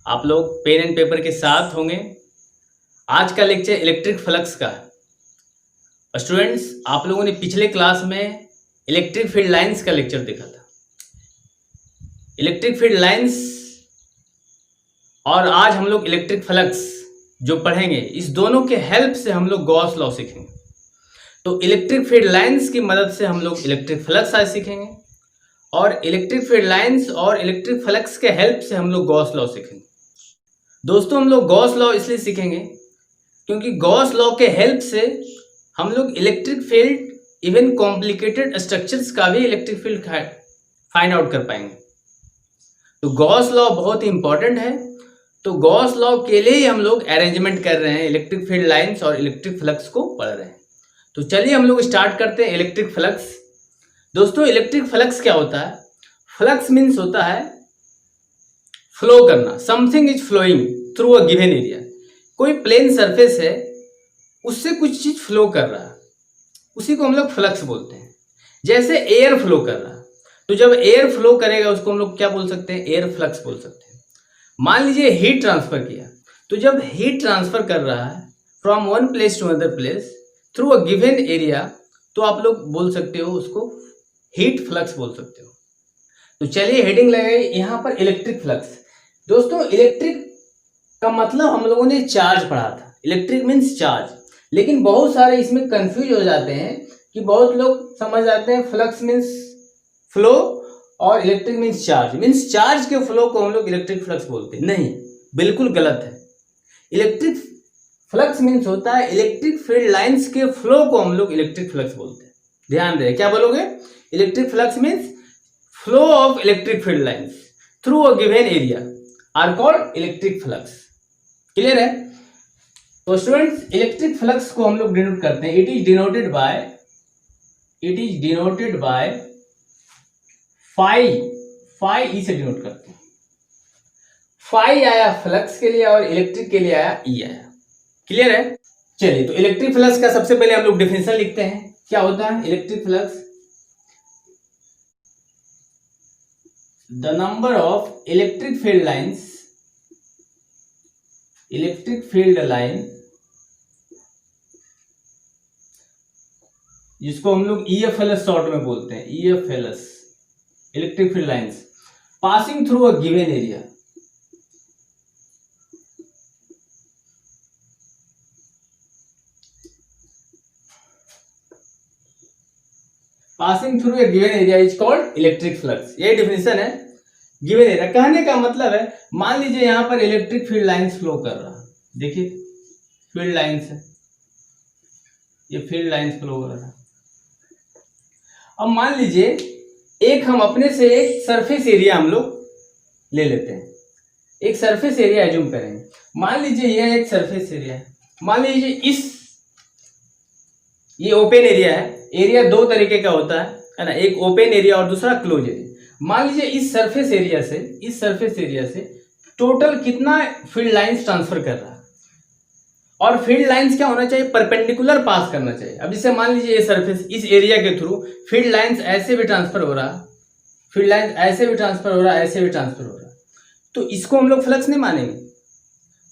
आप लोग pen and paper के साथ होंगे। आज का लेक्चर इलेक्ट्रिक फ्लक्स का है। स्टूडेंट्स, आप लोगों ने पिछले क्लास में इलेक्ट्रिक फील्ड लाइंस का लेक्चर देखा था। इलेक्ट्रिक फील्ड लाइंस और आज हम लोग इलेक्ट्रिक फ्लक्स जो पढ़ेंगे, इस दोनों के हेल्प से हम लोग गॉस लॉ सीखेंगे। तो इलेक्ट्रिक फील्ड लाइंस की मदद से हम लोग इलेक्ट्रिक फ्लक्स आज सीखेंगे और इलेक्ट्रिक फील्ड लाइंस और इलेक्ट्रिक फ्लक्स के हेल्प से हम लोग गॉस लॉ सीखेंगे। दोस्तों, हम लोग गॉस लॉ इसलिए सीखेंगे क्योंकि गॉस लॉ के हेल्प से हम लोग electric field, even complicated structures का भी इलेक्ट्रिक फील्ड फाइंड आउट कर पाएंगे। तो गॉस लॉ बहुत ही इंपॉर्टेंट है। तो गॉस लॉ के लिए ही हम लोग अरेंजमेंट कर रहे हैं, इलेक्ट्रिक फील्ड लाइंस और इलेक्ट्रिक फ्लक्स को पढ़ रहे हैं। तो चलिए हम लोग स्टार्ट करते हैं इलेक्ट्रिक फ्लक्स। दोस्तों, इलेक्ट्रिक फ्लक्स क्या होता है? फ्लक्स मीन्स होता है फ्लो करना। Something is flowing through a given area. कोई प्लेन सरफेस है, उससे कुछ चीज फ्लो कर रहा है, उसी को हम लोग फ्लक्स बोलते हैं। जैसे एयर फ्लो कर रहा है, तो जब एयर फ्लो करेगा उसको हम लोग क्या बोल सकते हैं? एयर फ्लक्स बोल सकते हैं। मान लीजिए हीट ट्रांसफर किया, तो जब हीट ट्रांसफर कर रहा है from one place to another place through a given area, तो आप लोग बोल सकते हो उसको हीट फ्लक्स बोल सकते हो। तो चलिए हेडिंग लगाइए यहाँ पर इलेक्ट्रिक फ्लक्स। दोस्तों, इलेक्ट्रिक का मतलब हम लोगों ने चार्ज पढ़ा था। इलेक्ट्रिक मीन्स चार्ज, लेकिन बहुत सारे इसमें कंफ्यूज हो जाते हैं कि बहुत लोग समझ जाते हैं फ्लक्स मीन्स फ्लो और electric means charge. Means charge के फ्लो को हम लोग इलेक्ट्रिक फ्लक्स बोलते हैं। नहीं, बिल्कुल गलत है। इलेक्ट्रिक फ्लक्स मीन्स होता है इलेक्ट्रिक फील्ड लाइंस के फ्लो को हम लोग इलेक्ट्रिक फ्लक्स बोलते हैं। ध्यान रहे, क्या बोलोगे? Electric flux means flow of electric field lines through a given area are called electric flux. Clear है? तो स्टूडेंट्स, इलेक्ट्रिक फ्लक्स को हम लोग डिनोट करते हैं। It is denoted by phi E से डिनोट करते हैं। फाई आया फ्लक्स के लिए और इलेक्ट्रिक के लिए आया ई आया। क्लियर है? चलिए, तो इलेक्ट्रिक फ्लक्स का सबसे पहले हम लोग डेफिनेशन लिखते हैं। क्या होता है electric flux? The number of electric field line जिसको हम लोग EFLS शॉर्ट में बोलते हैं, EFLS electric field lines passing through a given area. Passing through a given area is called electric flux. ये डेफिनेशन है गिवन एरिया। कहने का मतलब है, मान लीजिए यहां पर इलेक्ट्रिक फील्ड लाइंस फ्लो कर रहा है। देखिए फील्ड लाइंस है, ये फील्ड लाइंस फ्लो कर रहा है। अब मान लीजिए एक हम अपने से एक सरफेस एरिया हम लोग ले लेते हैं। एक सरफेस एरिया एज्यूम करेंगे। मान लीजिए यह एक सरफेस एरिया है। मान लीजिए ये ओपन एरिया है। एरिया दो तरीके का होता है ना, एक ओपन एरिया और दूसरा क्लोज एरिया। मान लीजिए इस सरफेस एरिया से टोटल कितना फील्ड लाइंस ट्रांसफर कर रहा है, और फील्ड लाइंस क्या होना चाहिए? परपेंडिकुलर पास करना चाहिए। अब जैसे मान लीजिए ये सरफेस, इस एरिया के थ्रू फील्ड लाइंस ऐसे भी ट्रांसफर हो रहा, फील्ड लाइंस ऐसे भी ट्रांसफर हो रहा, ऐसे भी ट्रांसफर हो रहा, तो इसको हम लोग फ्लक्स नहीं मानेंगे।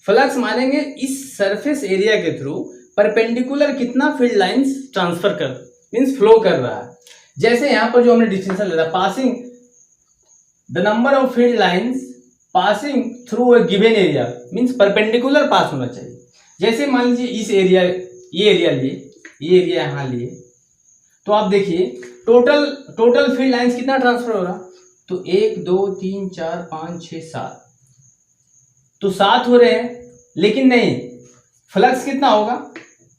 फ्लक्स मानेंगे इस सरफेस एरिया के थ्रू परपेंडिकुलर कितना फील्ड लाइंस ट्रांसफर कर मीन्स फ्लो कर रहा है। जैसे यहां पर जो हमने डिफिनेशन लिया, passing the number of field lines passing through a given area means perpendicular pass होना चाहिए। जैसे मान लीजिए इस एरिया, ये एरिया यहां लिए, तो आप देखिए टोटल फील्ड लाइंस कितना ट्रांसफर हो रहा? तो 1 2 3 4 5 6 7, तो 7 हो रहे हैं। लेकिन नहीं, फ्लक्स कितना होगा?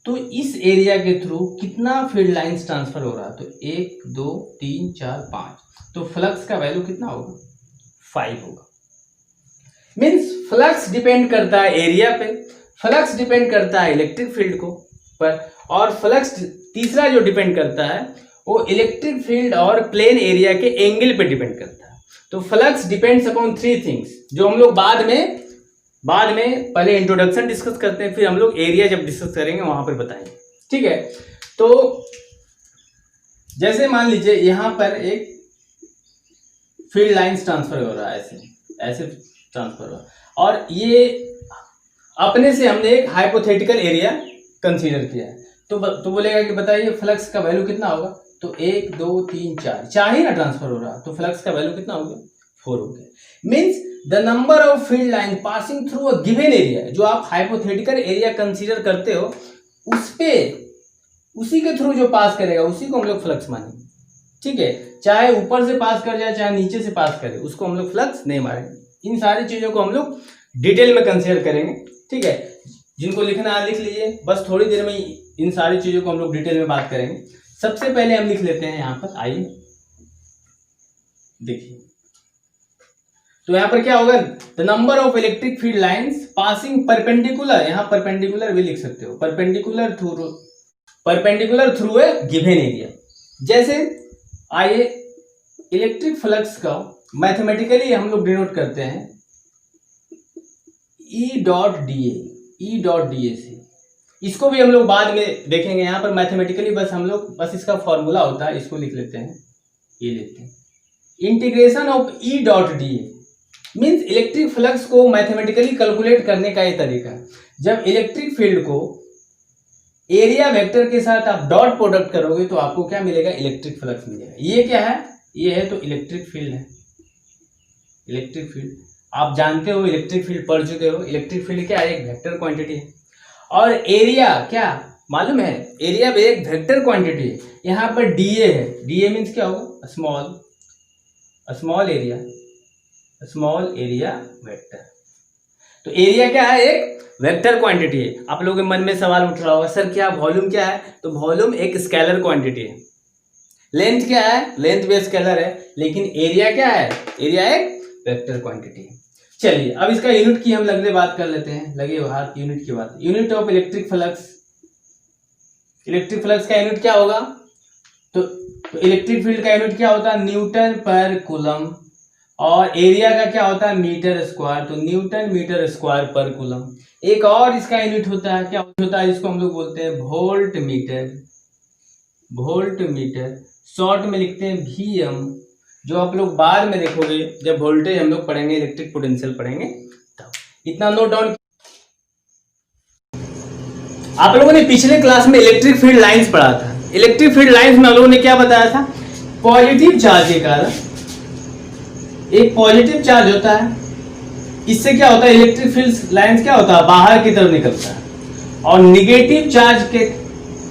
तो इस एरिया के थ्रू कितना फील्ड लाइंस ट्रांसफर हो रहा? तो 1 2 3 4 5, तो फ्लक्स का वैल्यू कितना होगा? 5 होगा। मीन्स फ्लक्स डिपेंड करता है एरिया पे, फ्लक्स डिपेंड करता है इलेक्ट्रिक फील्ड को पर, और फ्लक्स तीसरा जो डिपेंड करता है वो इलेक्ट्रिक फील्ड और प्लेन एरिया के एंगल पे डिपेंड करता है। तो फ्लक्स डिपेंड्स अपॉन 3 थिंग्स, जो हम लोग बाद में पहले इंट्रोडक्शन डिस्कस करते हैं, फिर हम लोग एरिया जब डिस्कस करेंगे वहां पर बताएंगे। ठीक है? तो जैसे मान लीजिए यहां पर एक फील्ड लाइंस ट्रांसफर हो रहा है, ऐसे ट्रांसफर हुआ। और ये अपने से हमने एक हाइपोथेटिकल एरिया कंसीडर किया है, तो बोलेगा कि बताइए फ्लक्स का वैल्यू कितना होगा, तो 1 2 3 4 ही ना ट्रांसफर हो रहा, तो फ्लक्स का वैल्यू कितना हो गया, 4 हो गया। Means the number of field line passing through a given area, जो आप हाइपोथेटिकल एरिया कंसीडर करते हो उस पे उसी के थ्रू जो पास करेगा उसी को हम लोग फ्लक्स मानेंगे, ठीक है। चाहे ऊपर से पास कर जाए चाहे नीचे से पास करे, उसको हम लोग फ्लक्स नहीं मारेंगे। इन सारी चीजों को हम लोग डिटेल में कंसीडर करेंगे, ठीक है। जिनको लिखना है लिख लीजिए, बस थोड़ी देर में इन सारी चीजों को हम लोग डिटेल में बात करेंगे। सबसे पहले हम लिख लेते हैं यहाँ पर, आइए देखिए, तो यहाँ पर क्या होगा, the number of electric field lines passing perpendicular, यहाँ परपेंडिकुलर भी लिख सकते हो, perpendicular through a given area. जैसे आइए इलेक्ट्रिक फ्लक्स का मैथमेटिकली हम लोग डिनोट करते हैं E डॉट डी ए से, इसको भी हम लोग बाद में देखेंगे। यहाँ पर मैथमेटिकली बस इसका फॉर्मूला होता है, इसको लिख लेते हैं, ये लेते हैं integration of E dot D A. Means electric flux को मैथमेटिकली कैलकुलेट करने का ये तरीका है। जब इलेक्ट्रिक फील्ड को एरिया वेक्टर के साथ आप डॉट प्रोडक्ट करोगे तो आपको क्या मिलेगा, इलेक्ट्रिक फ्लक्स मिलेगा। ये क्या है, ये है तो इलेक्ट्रिक फील्ड है। इलेक्ट्रिक फील्ड आप जानते हो, इलेक्ट्रिक फील्ड पढ़ चुके हो। इलेक्ट्रिक फील्ड क्या है, एक वेक्टर क्वांटिटी है। और एरिया क्या मालूम है, एरिया भी एक वेक्टर क्वांटिटी है। यहाँ पर डीए है, डीए मीन्स क्या होगा, स्मॉल एरिया वेक्टर। तो एरिया क्या है, एक वेक्टर क्वांटिटी है। आप लोगों के मन में सवाल उठ रहा होगा, सर क्या वॉल्यूम क्या है, तो वॉल्यूम एक स्केलर क्वांटिटी है। लेंथ क्या है, लेंथ भी स्केलर है, लेकिन एरिया क्या है, एरिया एक वेक्टर क्वांटिटी है। चलिए अब इसका यूनिट की हम लगे बात कर लेते हैं, लगे हाथ यूनिट की बात। Unit of electric flux, electric flux का यूनिट क्या होगा, तो इलेक्ट्रिक फील्ड का यूनिट क्या होता है, न्यूटन पर कूलम। और एरिया का क्या होता है, मीटर स्क्वायर, तो न्यूटन मीटर स्क्वायर पर कूलम। एक और इसका यूनिट होता है, क्या होता है, इसको हम लोग बोलते हैं volt meter. Volt meter short में लिखते हैं VM, जो आप लोग बाद में देखोगे जब वोल्टेज हम लोग पढ़ेंगे, इलेक्ट्रिक पोटेंशियल पढ़ेंगे तब। इतना नोट डाउन। आप लोगों ने पिछले क्लास में इलेक्ट्रिक फील्ड लाइंस पढ़ा था। इलेक्ट्रिक फील्ड लाइंस में आप लोगों ने क्या बताया था, पॉजिटिव चार्ज के कारण एक पॉजिटिव चार्ज होता है, इससे क्या होता है, इलेक्ट्रिक फील्ड लाइंस क्या होता है, बाहर की तरफ निकलता है। और निगेटिव चार्ज के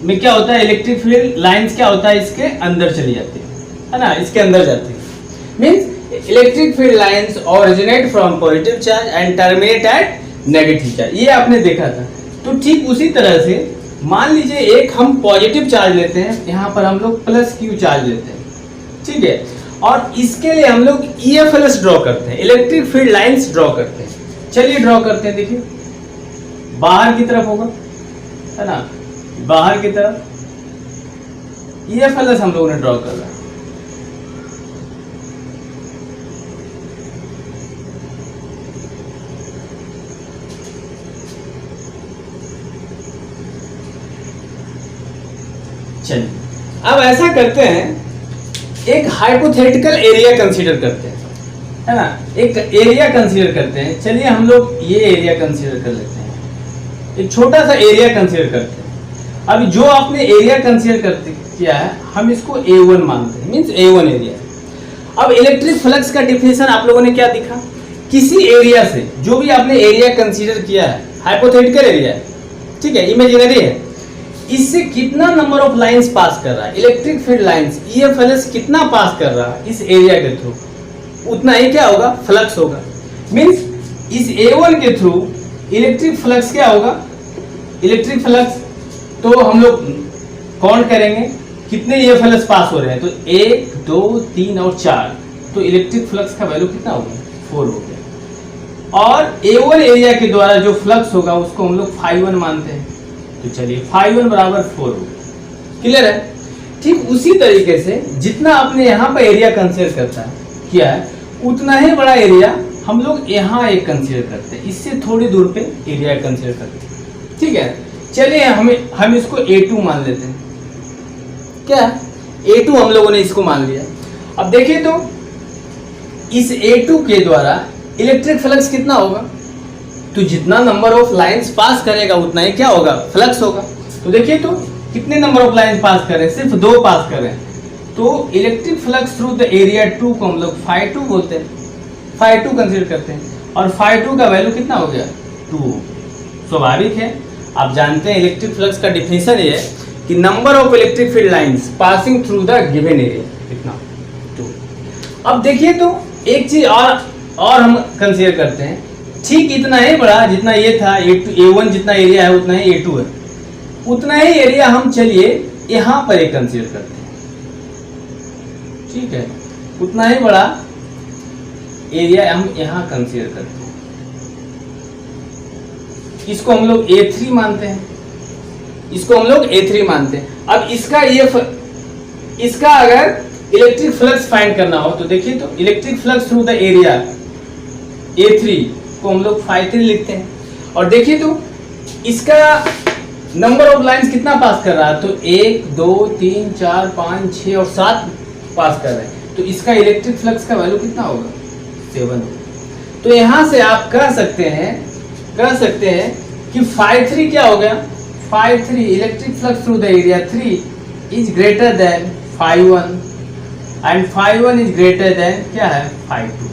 में क्या होता है, इलेक्ट्रिक फील्ड लाइंस क्या होता है, इसके अंदर चली जाती है ना, इसके अंदर जाती है। Means electric field lines originate from positive charge and terminate at negative charge, ये आपने देखा था। तो ठीक उसी तरह से मान लीजिए एक हम पॉजिटिव चार्ज लेते हैं, यहाँ पर हम लोग प्लस Q चार्ज लेते हैं, ठीक है। और इसके लिए हम लोग EFLS ड्रॉ करते हैं, इलेक्ट्रिक फील्ड लाइंस ड्रॉ करते हैं। चलिए ड्रॉ करते हैं, देखिए बाहर की तरफ होगा, है ना, बाहर की तरफ EFLS हम लोगों ने ड्रॉ कर रहा है। चलिए अब ऐसा करते हैं, एक हाइपोथेटिकल एरिया कंसीडर करते हैं, है ना, एक एरिया कंसीडर करते हैं। चलिए हम लोग ये एरिया कंसीडर कर लेते हैं, एक छोटा सा एरिया कंसीडर करते हैं। अभी जो आपने एरिया कंसीडर किया है हम इसको A1 मानते हैं, मींस A1 एरिया। अब इलेक्ट्रिक फ्लक्स का डिफिनेशन आप लोगों ने क्या दिखा, किसी एरिया से, जो भी आपने एरिया कंसीडर किया है, हाइपोथेटिकल एरिया है, ठीक है, इमेजिनरी है, इससे कितना नंबर ऑफ लाइंस पास कर रहा है, इलेक्ट्रिक फील्ड लाइंस EFLS कितना पास कर रहा है इस एरिया के थ्रू, उतना ही क्या होगा, फ्लक्स होगा। मींस इस A1 के थ्रू इलेक्ट्रिक फ्लक्स क्या होगा, इलेक्ट्रिक फ्लक्स तो हम लोग काउंट करेंगे कितने EFLS पास हो रहे हैं, तो 1 2 3 और 4, तो इलेक्ट्रिक फ्लक्स का वैल्यू कितना हो गया, 4 हो गया। और A1 एरिया के द्वारा जो फ्लक्स होगा उसको हम लोग φ1 मानते हैं, तो चलिए φ1 बराबर 4 हो गया। क्लियर है। ठीक उसी तरीके से जितना आपने यहाँ पर एरिया कंसीडर करता है किया है, उतना ही बड़ा एरिया हम लोग यहाँ एक कंसीडर करते हैं, इससे थोड़ी दूर पे एरिया कंसीडर करते हैं, ठीक है। चलिए हम इसको A2 मान लेते हैं, क्या A2 हम लोगों ने इसको मान लिया। अब देखिए तो इस A2 के द्वारा इलेक्ट्रिक फ्लक्स कितना होगा, तो जितना नंबर ऑफ लाइंस पास करेगा उतना ही क्या होगा, फ्लक्स होगा। तो देखिए तो कितने नंबर ऑफ लाइंस पास कर रहे हैं, सिर्फ 2 पास कर रहे हैं, तो electric flux through the area 2 को हम लोग φ2 बोलते हैं, φ2 कंसीडर करते हैं, और φ2 का वैल्यू कितना हो गया, 2। स्वाभाविक है, आप जानते हैं इलेक्ट्रिक फ्लक्स का डिफिनेशन ये है कि number of electric field lines passing through the given area, कितना, 2। अब देखिए तो एक चीज और हम कंसीडर करते हैं, ठीक इतना ही बड़ा जितना ये था A1 जितना एरिया है उतना ही A2 है, उतना ही एरिया हम चलिए यहां पर एक कंसीडर करते हैं, ठीक है, उतना ही बड़ा एरिया हम यहां कंसीडर करते हैं, इसको हम लोग A3 मानते हैं, इसको हम लोग A3 मानते हैं। अब इसका अगर इलेक्ट्रिक फ्लक्स फाइंड करना हो तो देखिए तो electric flux through the area A3 को हम लोग φ3 लिखते हैं, और देखिए तो इसका नंबर ऑफ लाइंस कितना पास कर रहा है, तो 1 2 3 4 5 6 और 7 पास कर रहे हैं, तो इसका इलेक्ट्रिक फ्लक्स का वैल्यू कितना होगा, 7। तो यहां से आप कह सकते हैं कि φ3 क्या हो गया, φ3 electric flux through the area 3 is greater than φ1 and φ1 is greater than क्या है, φ2।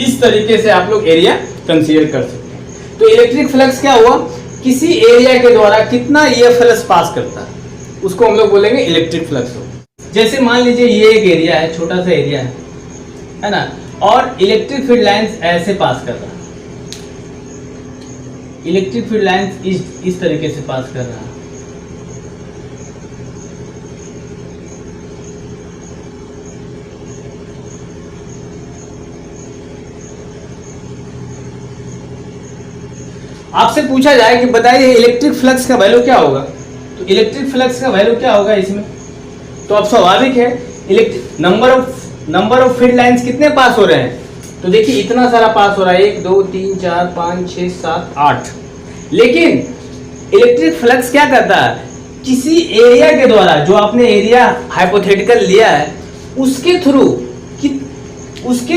इस तरीके से आप लोग एरिया कंसीडर कर सकते हैं। तो इलेक्ट्रिक फ्लक्स क्या हुआ, किसी एरिया के द्वारा कितना EF पास करता है उसको हम लोग बोलेंगे इलेक्ट्रिक फ्लक्स हो। जैसे मान लीजिए ये एक एरिया है, छोटा सा एरिया है ना, और इलेक्ट्रिक फील्ड लाइंस ऐसे पास कर रहा है, इलेक्ट्रिक फील्ड लाइंस इस तरीके से पास कर रहा है, आपसे पूछा जाए कि बताइए इलेक्ट्रिक फ्लक्स का वैल्यू क्या होगा, तो इलेक्ट्रिक फ्लक्स का वैल्यू क्या होगा इसमें, तो अब स्वाभाविक है नंबर ऑफ फील्ड लाइंस कितने पास हो रहे हैं, तो देखिए इतना सारा पास हो रहा है, 1 2 3 4 5 6 7 8। लेकिन इलेक्ट्रिक फ्लक्स क्या करता है, किसी एरिया के द्वारा, जो आपने एरिया हाइपोथेटिकल लिया है उसके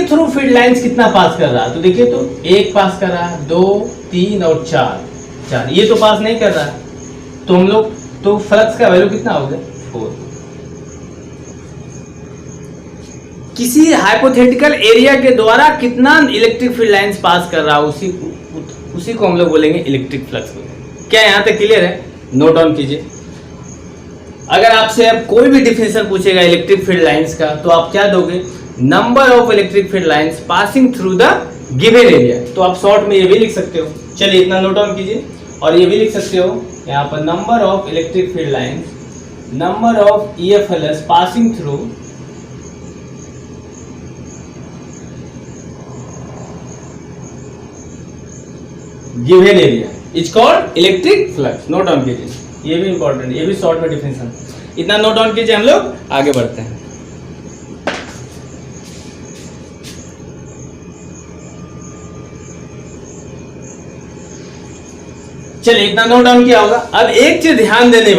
थ्रू फील्ड लाइंस कितना पास कर रहा है, तो देखिए तो 1 पास कर रहा है, 2 3 और 4, ये तो पास नहीं कर रहा है, तो हम लोग तो फ्लक्स का वैल्यू कितना हो गया, 4। किसी हाइपोथेटिकल एरिया के द्वारा कितना इलेक्ट्रिक फील्ड लाइंस पास कर रहा है उसी को हम लोग बोलेंगे इलेक्ट्रिक फ्लक्स। क्या यहां तक क्लियर है, नोट डाउन कीजिए। अगर आपसे अब कोई भी डिफिनेशन पूछेगा इलेक्ट्रिक फील्ड लाइंस का तो आप क्या दोगे, number of electric field lines passing through the given area. तो आप शॉर्ट में ये भी लिख सकते हो, चलिए इतना नोट डाउन कीजिए, और ये भी लिख सकते हो यहाँ पर number of electric field lines, number of EFLS passing through given area is called electric flux. Note down कीजिए, ये भी इंपॉर्टेंट, ये भी शॉर्ट में डिफिनेशन, इतना नोट डाउन कीजिए, हम लोग आगे बढ़ते हैं। चलिए इतना नोट डाउन किया होगा। अब एक चीज ध्यान देने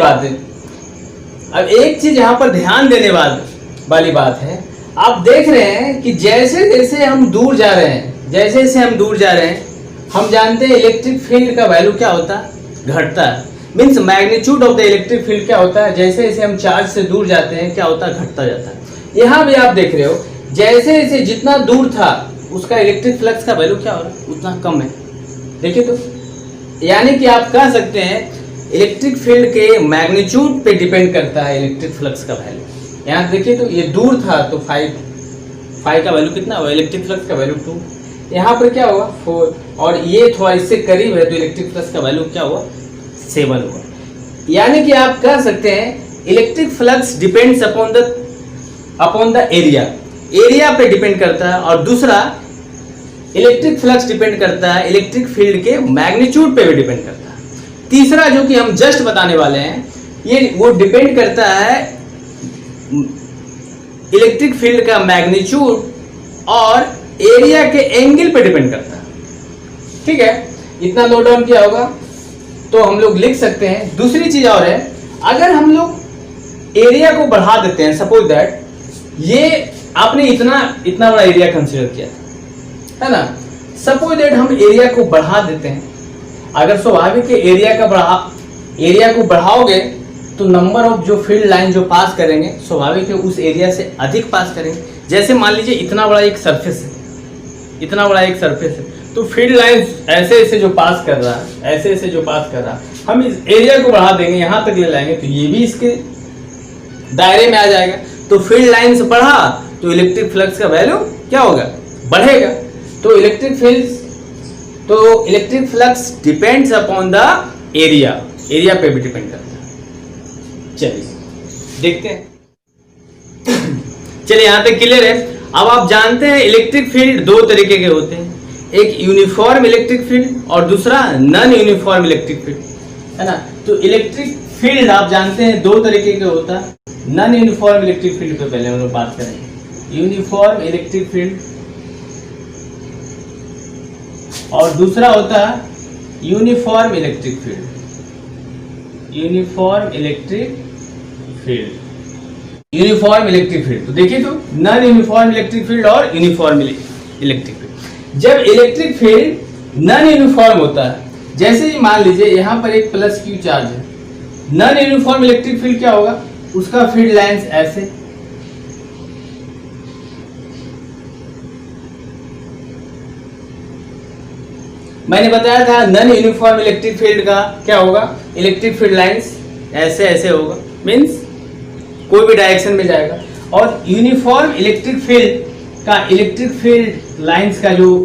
यहां पर ध्यान देने वाली बात है, आप देख रहे हैं कि जैसे जैसे हम दूर जा रहे हैं, हम जानते हैं इलेक्ट्रिक फील्ड का वैल्यू क्या होता है, घटता है। Means magnitude of the electric field क्या होता है, जैसे जैसे हम चार्ज से दूर जाते हैं क्या होता है, घटता जाता है। यहाँ भी आप देख रहे हो जैसे जैसे जितना दूर था उसका इलेक्ट्रिक फ्लक्स का वैल्यू क्या हो रहा है, उतना कम है। देखिए तो यानी कि आप कह सकते हैं इलेक्ट्रिक फील्ड के मैग्नीट्यूड पे डिपेंड करता है इलेक्ट्रिक फ्लक्स का वैल्यू। यहाँ देखिए तो ये दूर था तो 5 का वैल्यू कितना हुआ, इलेक्ट्रिक फ्लक्स का वैल्यू 2, यहाँ पर क्या हुआ 4, और ये थोड़ा इससे करीब है तो इलेक्ट्रिक फ्लक्स का वैल्यू क्या हुआ 7 हुआ। यानी कि आप कह सकते हैं electric flux depends upon the area पे डिपेंड करता है, और दूसरा इलेक्ट्रिक फ्लक्स डिपेंड करता है इलेक्ट्रिक फील्ड के मैग्नीट्यूड पे भी डिपेंड करता है। तीसरा जो कि हम जस्ट बताने वाले हैं वो डिपेंड करता है इलेक्ट्रिक फील्ड का मैग्नीट्यूड और एरिया के एंगल पे डिपेंड करता है। ठीक है, इतना नोट डाउन किया होगा तो हम लोग लिख सकते हैं। दूसरी चीज और है, अगर हम लोग एरिया को बढ़ा देते हैं, सपोज दैट ये आपने इतना बड़ा एरिया कंसीडर किया है ना। सपोज दैट हम एरिया को बढ़ा देते हैं। अगर स्वाभाविक एरिया को बढ़ाओगे तो नंबर ऑफ जो फील्ड लाइन जो पास करेंगे स्वाभाविक है उस एरिया से अधिक पास करेंगे। जैसे मान लीजिए इतना बड़ा एक सरफेस है, तो फील्ड लाइन ऐसे जो पास कर रहा है, हम इस एरिया को बढ़ा देंगे, यहाँ तक ले लाएंगे तो ये भी इसके दायरे में आ जाएगा। तो फील्ड लाइन से बढ़ा तो इलेक्ट्रिक फ्लक्स का वैल्यू क्या होगा, बढ़ेगा। तो electric flux depends upon the area पे भी डिपेंड करता है। चलिए देखते हैं। चलिए यहाँ तक क्लियर है। अब आप जानते हैं इलेक्ट्रिक फील्ड दो तरीके के होते हैं, एक यूनिफॉर्म इलेक्ट्रिक फील्ड और दूसरा नॉन यूनिफॉर्म इलेक्ट्रिक फील्ड, है ना। तो इलेक्ट्रिक फील्ड आप जानते हैं दो तरीके के होता है। नॉन यूनिफॉर्म इलेक्ट्रिक फील्ड पे पहले हम लोग बात करेंगे। यूनिफॉर्म इलेक्ट्रिक फील्ड और दूसरा होता है uniform electric field. Uniform electric field तो देखिए, तो नॉन यूनिफॉर्म इलेक्ट्रिक फील्ड और यूनिफॉर्म इलेक्ट्रिक फील्ड। जब इलेक्ट्रिक फील्ड नॉन यूनिफॉर्म होता है, जैसे ही मान लीजिए यहाँ पर एक प्लस क्यू चार्ज है, नॉन यूनिफॉर्म इलेक्ट्रिक फील्ड क्या होगा, उसका फील्ड लाइंस ऐसे, मैंने बताया था नॉन यूनिफॉर्म इलेक्ट्रिक फील्ड का क्या होगा, इलेक्ट्रिक फील्ड लाइंस ऐसे होगा, मींस कोई भी डायरेक्शन में जाएगा। और यूनिफॉर्म इलेक्ट्रिक फील्ड लाइंस का जो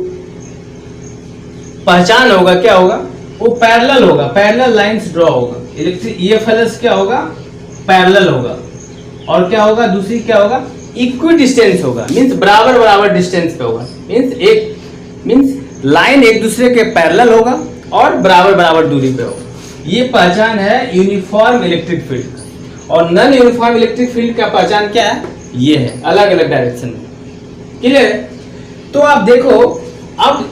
पहचान होगा क्या होगा, वो पैरेलल होगा, पैरेलल लाइंस ड्रॉ होगा। इलेक्ट्रिक ईएफएलएस क्या होगा, पैरेलल होगा। और क्या होगा, दूसरी क्या होगा, इक्वी डिस्टेंस होगा, मींस बराबर डिस्टेंस पे होगा, मींस लाइन एक दूसरे के पैरेलल होगा और बराबर दूरी पे होगा। ये पहचान है यूनिफॉर्म इलेक्ट्रिक फील्ड का। और नॉन यूनिफॉर्म इलेक्ट्रिक फील्ड का पहचान क्या है, ये है, अलग डायरेक्शन में। क्लियर है। तो आप देखो, अब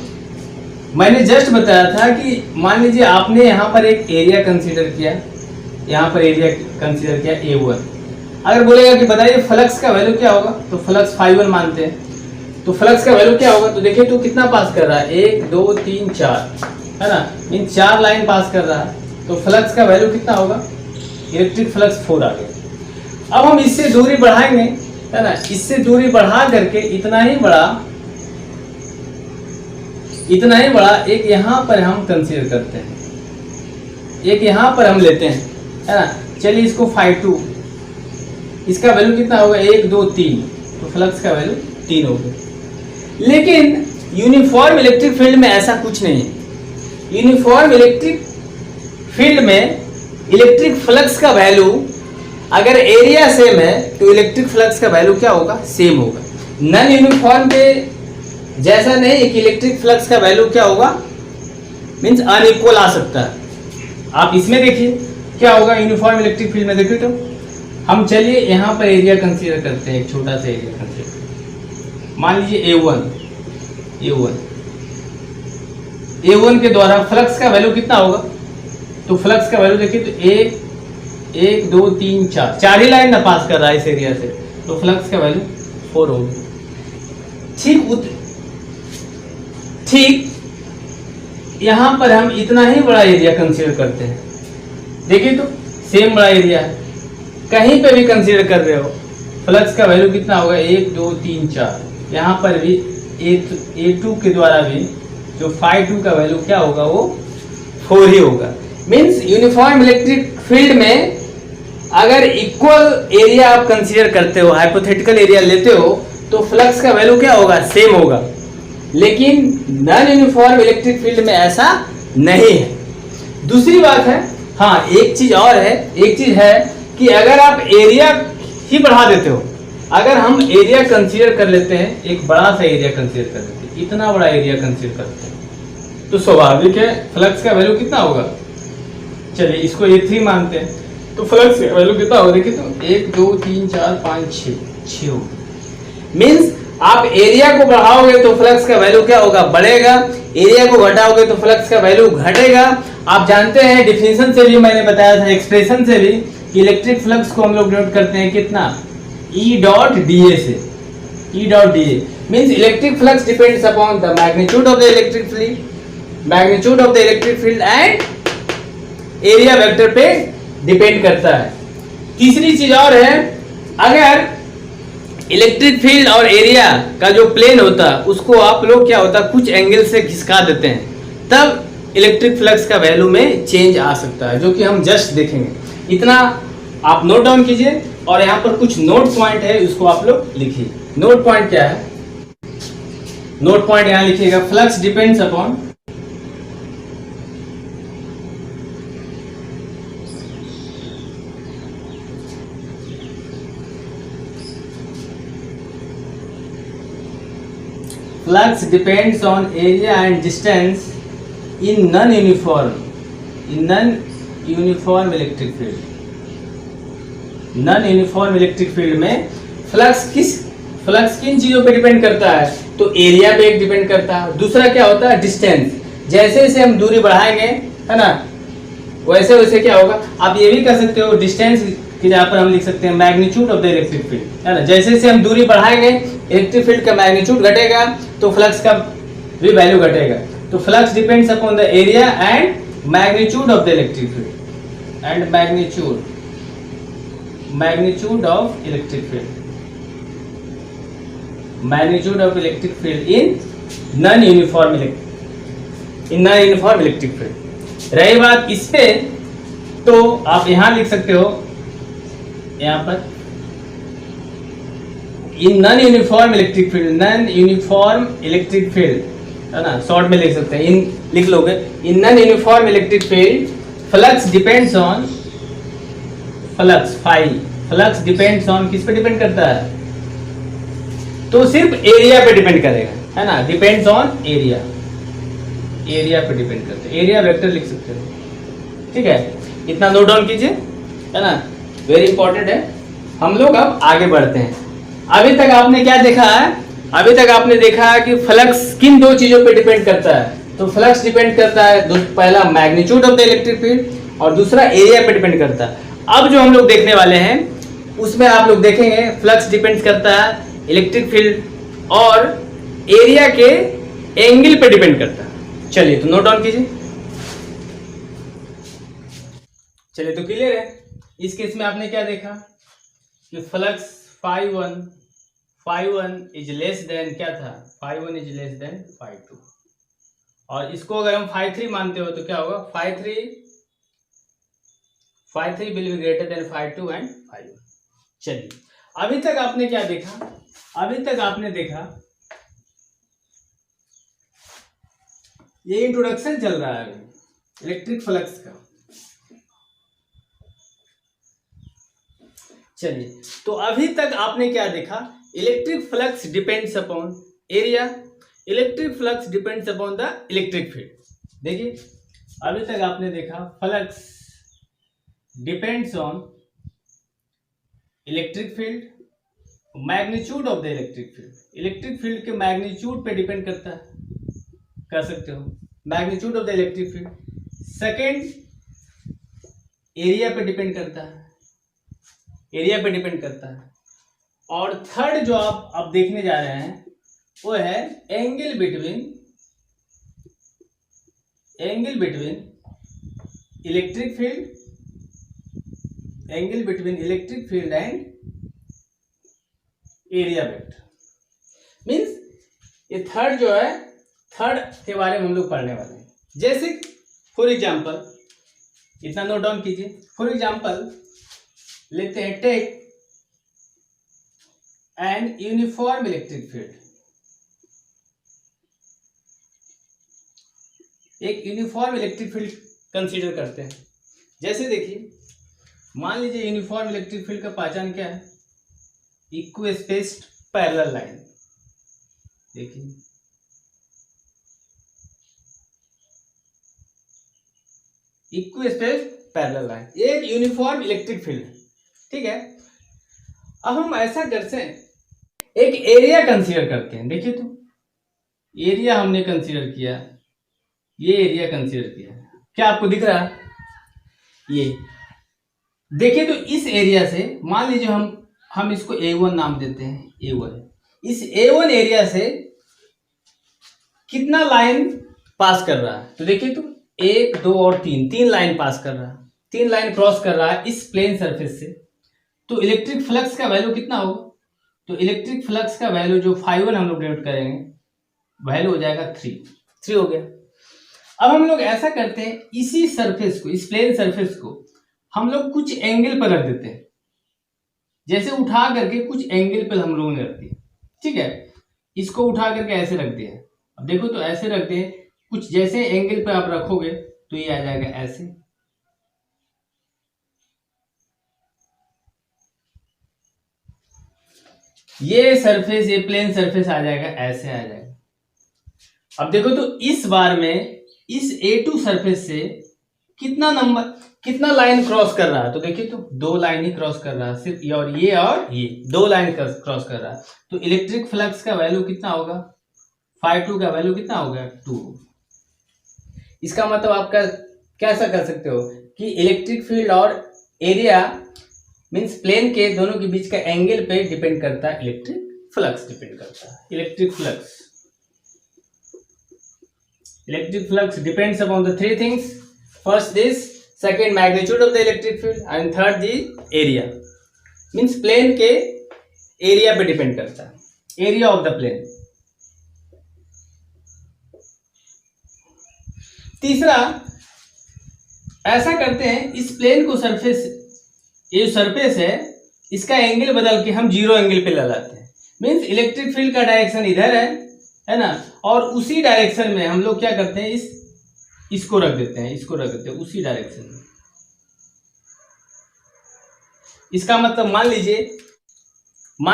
मैंने जस्ट बताया था कि मान लीजिए आपने यहाँ पर एक एरिया कंसीडर किया, A1। अगर बोलेगा कि बताइए फ्लक्स का वैल्यू क्या होगा, तो फ्लक्स ϕ1 मानते हैं, तो फ्लक्स का वैल्यू क्या होगा, तो देखिए तो कितना पास कर रहा है, 1 2 3 4, है ना, इन 4 लाइन पास कर रहा है, तो फ्लक्स का वैल्यू कितना होगा, इलेक्ट्रिक फ्लक्स 4 आ गया। अब हम इससे दूरी बढ़ाएंगे, है ना, इससे दूरी बढ़ा करके इतना ही बड़ा एक यहाँ पर हम कंसीडर करते हैं, एक यहाँ पर हम लेते हैं, है ना। चलिए इसको ϕ2, इसका वैल्यू कितना होगा, 1 2 3, तो फ्लक्स का वैल्यू 3 होगा। लेकिन यूनिफॉर्म इलेक्ट्रिक फील्ड में ऐसा कुछ नहीं है। यूनिफॉर्म इलेक्ट्रिक फील्ड में इलेक्ट्रिक फ्लक्स का वैल्यू अगर एरिया सेम है तो इलेक्ट्रिक फ्लक्स का वैल्यू क्या होगा, सेम होगा। नॉन यूनिफॉर्म के जैसा नहीं कि इलेक्ट्रिक फ्लक्स का वैल्यू क्या होगा, मींस अनइक्वल आ सकता है। आप इसमें देखिए क्या होगा, यूनिफॉर्म इलेक्ट्रिक फील्ड में देखिए तो हम चलिए यहाँ पर एरिया कंसीडर करते हैं, एक छोटा सा एरिया कंसीडर, मान लीजिए A1 के द्वारा फ्लक्स का वैल्यू कितना होगा, तो फ्लक्स का वैल्यू देखिए तो 1 2 3 4 ही लाइन ना पास कर रहा है इस एरिया से, तो फ्लक्स का वैल्यू 4 होगा। ठीक यहाँ पर हम इतना ही बड़ा एरिया कंसीडर करते हैं, देखिए तो सेम बड़ा एरिया है, कहीं पे भी कंसीडर कर रहे हो, फ्लक्स का वैल्यू कितना होगा, 1 2 3 4, यहाँ पर भी A2 के द्वारा भी जो ϕ2 का वैल्यू क्या होगा, वो 4 ही होगा। मींस यूनिफॉर्म इलेक्ट्रिक फील्ड में अगर इक्वल एरिया आप कंसीडर करते हो, हाइपोथेटिकल एरिया लेते हो, तो फ्लक्स का वैल्यू क्या होगा, सेम होगा। लेकिन नॉन यूनिफॉर्म इलेक्ट्रिक फील्ड में ऐसा नहीं है। दूसरी बात है, हाँ एक चीज है कि अगर आप एरिया ही बढ़ा देते हो, अगर हम एरिया कंसीडर कर लेते हैं, एक बड़ा सा एरिया कंसीडर कर लेते हैं, इतना बड़ा एरिया कंसीडर करते हैं, तो स्वाभाविक है फ्लक्स का वैल्यू कितना होगा, चलिए इसको A3 मानते हैं, तो फ्लक्स का वैल्यू कितना होगा, देखिए तो 1 2 3 4 5 6 होगा। मींस आप एरिया को बढ़ाओगे तो फ्लक्स का वैल्यू क्या होगा, बढ़ेगा, एरिया को घटाओगे तो फ्लक्स का वैल्यू घटेगा। आप जानते हैं डिफिनेशन से भी मैंने बताया था, एक्सप्रेशन से भी, कि इलेक्ट्रिक फ्लक्स को हम लोग नोट करते हैं कितना, E.dA से, E dot dA means electric flux depends upon the magnitude of the electric field, magnitude of the electric field and area vector पे डिपेंड करता है। तीसरी चीज और है, अगर इलेक्ट्रिक फील्ड और एरिया का जो प्लेन होता है उसको आप लोग क्या होता है कुछ एंगल से खिसका देते हैं, तब इलेक्ट्रिक फ्लक्स का वैल्यू में चेंज आ सकता है, जो कि हम जस्ट देखेंगे। इतना आप नोट डाउन कीजिए और यहाँ पर कुछ नोट पॉइंट है, उसको आप लोग लिखिए। नोट पॉइंट क्या है? नोट पॉइंट यहाँ लिखिएगा, flux depends upon flux depends on area and distance in non-uniform electric field। non-uniform electric field में फ्लक्स किन चीजों पे डिपेंड करता है? तो एरिया पे एक डिपेंड करता है, दूसरा क्या होता है डिस्टेंस। जैसे जैसे हम दूरी बढ़ाएंगे है ना, वैसे वैसे क्या होगा, आप ये भी कर सकते हो डिस्टेंस की जगह पर हम लिख सकते हैं magnitude of the electric field, है ना। जैसे जैसे हम दूरी बढ़ाएंगे इलेक्ट्रिक फील्ड का मैग्नीट्यूड घटेगा तो फ्लक्स का भी वैल्यू घटेगा। तो flux depends upon the area and magnitude of the electric field and magnitude of electric field, magnitude of electric field in non uniform electric field. रही बात इस पे, तो आप यहां लिख सकते हो, यहां पर in non uniform electric field, non uniform electric field, है ना, शॉर्ट में लिख सकते हैं, इन लिख लोगे। In non uniform electric field flux depends on flux depends on किस पे डिपेंड करता है? तो सिर्फ एरिया पे डिपेंड करेगा, है ना, डिपेंड्स ऑन एरिया पे डिपेंड करता है। एरिया वेक्टर लिख सकते हो, ठीक है। इतना नोट डाउन कीजिए, है ना, वेरी इंपॉर्टेंट है। हम लोग अब आगे बढ़ते हैं। अभी तक आपने क्या देखा है? अभी तक आपने देखा है कि फ्लक्स किन दो चीजों पे डिपेंड करता है। तो फ्लक्स डिपेंड करता है, पहला magnitude of the electric field और दूसरा एरिया पे डिपेंड करता है। अब जो हम लोग देखने वाले हैं उसमें आप लोग देखेंगे फ्लक्स डिपेंड करता है इलेक्ट्रिक फील्ड और एरिया के एंगल पे डिपेंड करता है। चलिए तो नोट डाउन कीजिए। चलिए तो क्लियर है। इस केस में आपने क्या देखा कि flux phi1 is less than क्या था? phi1 is less than phi2, और इसको अगर हम phi3 मानते हो तो क्या होगा? phi3 will be greater than phi2 and phi1। चलिए अभी तक आपने क्या देखा? अभी तक आपने देखा ये इंट्रोडक्शन चल रहा है इलेक्ट्रिक फ्लक्स का। चलिए तो अभी तक आपने क्या देखा? Electric flux depends upon area, electric flux depends upon the electric field. देखिए अभी तक आपने देखा flux depends on electric field, magnitude of the electric field, electric field के मैग्नीट्यूड पे डिपेंड करता है, कर सकते हो, magnitude of the electric field. Second area पे डिपेंड करता है, एरिया पे डिपेंड करता है। और थर्ड जो आप अब देखने जा रहे हैं वो है angle between electric field, angle between electric field and area vector. Means ये थर्ड जो है, थर्ड के बारे में हम लोग पढ़ने वाले हैं। जैसे फॉर एग्जांपल, इतना नोट डाउन कीजिए। फॉर एग्जांपल लेते हैं take an uniform electric field. एक यूनिफॉर्म इलेक्ट्रिक फील्ड कंसीडर करते हैं। जैसे देखिए मान लीजिए यूनिफॉर्म इलेक्ट्रिक फील्ड का पहचान क्या है? इक्विस्पेस्ड पैरेलल लाइन। देखिए इक्विस्पेस्ड पैरेलल लाइन एक यूनिफॉर्म इलेक्ट्रिक फील्ड, ठीक है। अब हम ऐसा करते हैं, एक एरिया कंसीडर करते हैं। देखिए तो एरिया हमने कंसीडर किया, ये एरिया कंसीडर किया, क्या आपको दिख रहा है? ये देखिए तो इस एरिया से मान लीजिए हम इसको A1 नाम देते हैं, A1। इस A1 एरिया से कितना लाइन पास कर रहा है, तो देखिए तो 1 2 और 3 लाइन पास कर रहा है, 3 लाइन क्रॉस कर रहा है इस प्लेन सरफेस से। तो इलेक्ट्रिक फ्लक्स का वैल्यू कितना होगा, तो इलेक्ट्रिक फ्लक्स का वैल्यू जो φ1 हम लोग डेरिवेट करेंगे वैल्यू हो जाएगा 3 हो गया। अब हम लोग ऐसा करते हैं, इसी सरफेस को, इस प्लेन सरफेस को हम लोग कुछ एंगल पर रख देते हैं, जैसे उठा करके कुछ एंगल पर हम लोगों ने रख दिया, ठीक है। इसको उठा करके ऐसे रख दिया, अब देखो तो ऐसे रख दिए, कुछ जैसे एंगल पे आप रखोगे तो ये आ जाएगा ऐसे, ये सरफेस, ये प्लेन सरफेस आ जाएगा ऐसे आ जाएगा। अब देखो तो इस बार में इस A2 सरफेस से कितना लाइन क्रॉस कर रहा है, तो देखिए तो 2 लाइन ही क्रॉस कर रहा है, सिर्फ ये और ये 2 लाइन क्रॉस कर रहा है। तो इलेक्ट्रिक फ्लक्स का वैल्यू कितना होगा, φ2 का वैल्यू कितना होगा 2। इसका मतलब आपका कैसा कर सकते हो कि इलेक्ट्रिक फील्ड और एरिया मींस प्लेन के दोनों के बीच का एंगल पे डिपेंड करता है, इलेक्ट्रिक फ्लक्स डिपेंड करता है। Electric flux depends upon the 3 things, first this, second magnitude of the electric field and third the area, means plane के एरिया पे डिपेंड करता है, एरिया ऑफ द प्लेन। तीसरा, ऐसा करते हैं, इस प्लेन को सरफेस, ये सरफेस है, इसका एंगल बदल के हम 0 एंगल पे लगाते हैं, मींस इलेक्ट्रिक फील्ड का डायरेक्शन इधर है ना, और उसी डायरेक्शन में हम लोग क्या करते हैं, इसको रख देते हैं, उसी डायरेक्शन में। इसका मतलब मान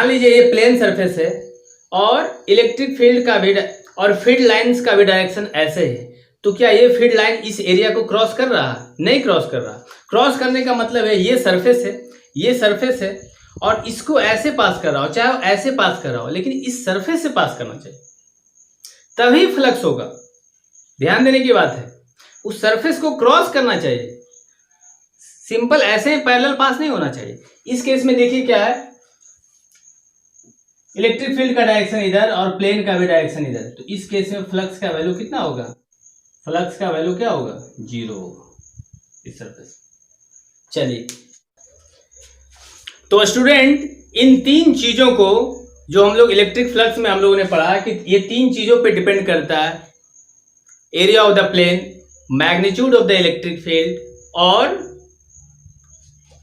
लीजिए ये प्लेन सरफेस है और इलेक्ट्रिक फील्ड का भी और फील्ड लाइंस का भी डायरेक्शन ऐसे है, तो क्या ये फील्ड लाइन इस एरिया को क्रॉस कर रहा है, नहीं क्रॉस कर रहा। क्रॉस करने का मतलब है ये सरफेस है और इसको ऐसे पास कर रहा हो, चाहे वो ऐसे पास कर रहा हो, लेकिन इस सरफेस से पास करना चाहिए, तभी फ्लक्स होगा। ध्यान देने की बात है, उस सरफेस को क्रॉस करना चाहिए, सिंपल ऐसे पैरेलल पास नहीं होना चाहिए। इस केस में देखिए क्या है, इलेक्ट्रिक फील्ड का डायरेक्शन इधर और प्लेन का भी डायरेक्शन इधर, तो इस केस में फ्लक्स का वैल्यू कितना होगा, फ्लक्स का वैल्यू क्या होगा, 0 होगा इस सरफेस। चलिए, तो स्टूडेंट, इन 3 चीजों को जो हम लोग इलेक्ट्रिक फ्लक्स में हम लोगों ने पढ़ा कि ये 3 चीजों पे डिपेंड करता है, area of the plane, magnitude of the electric field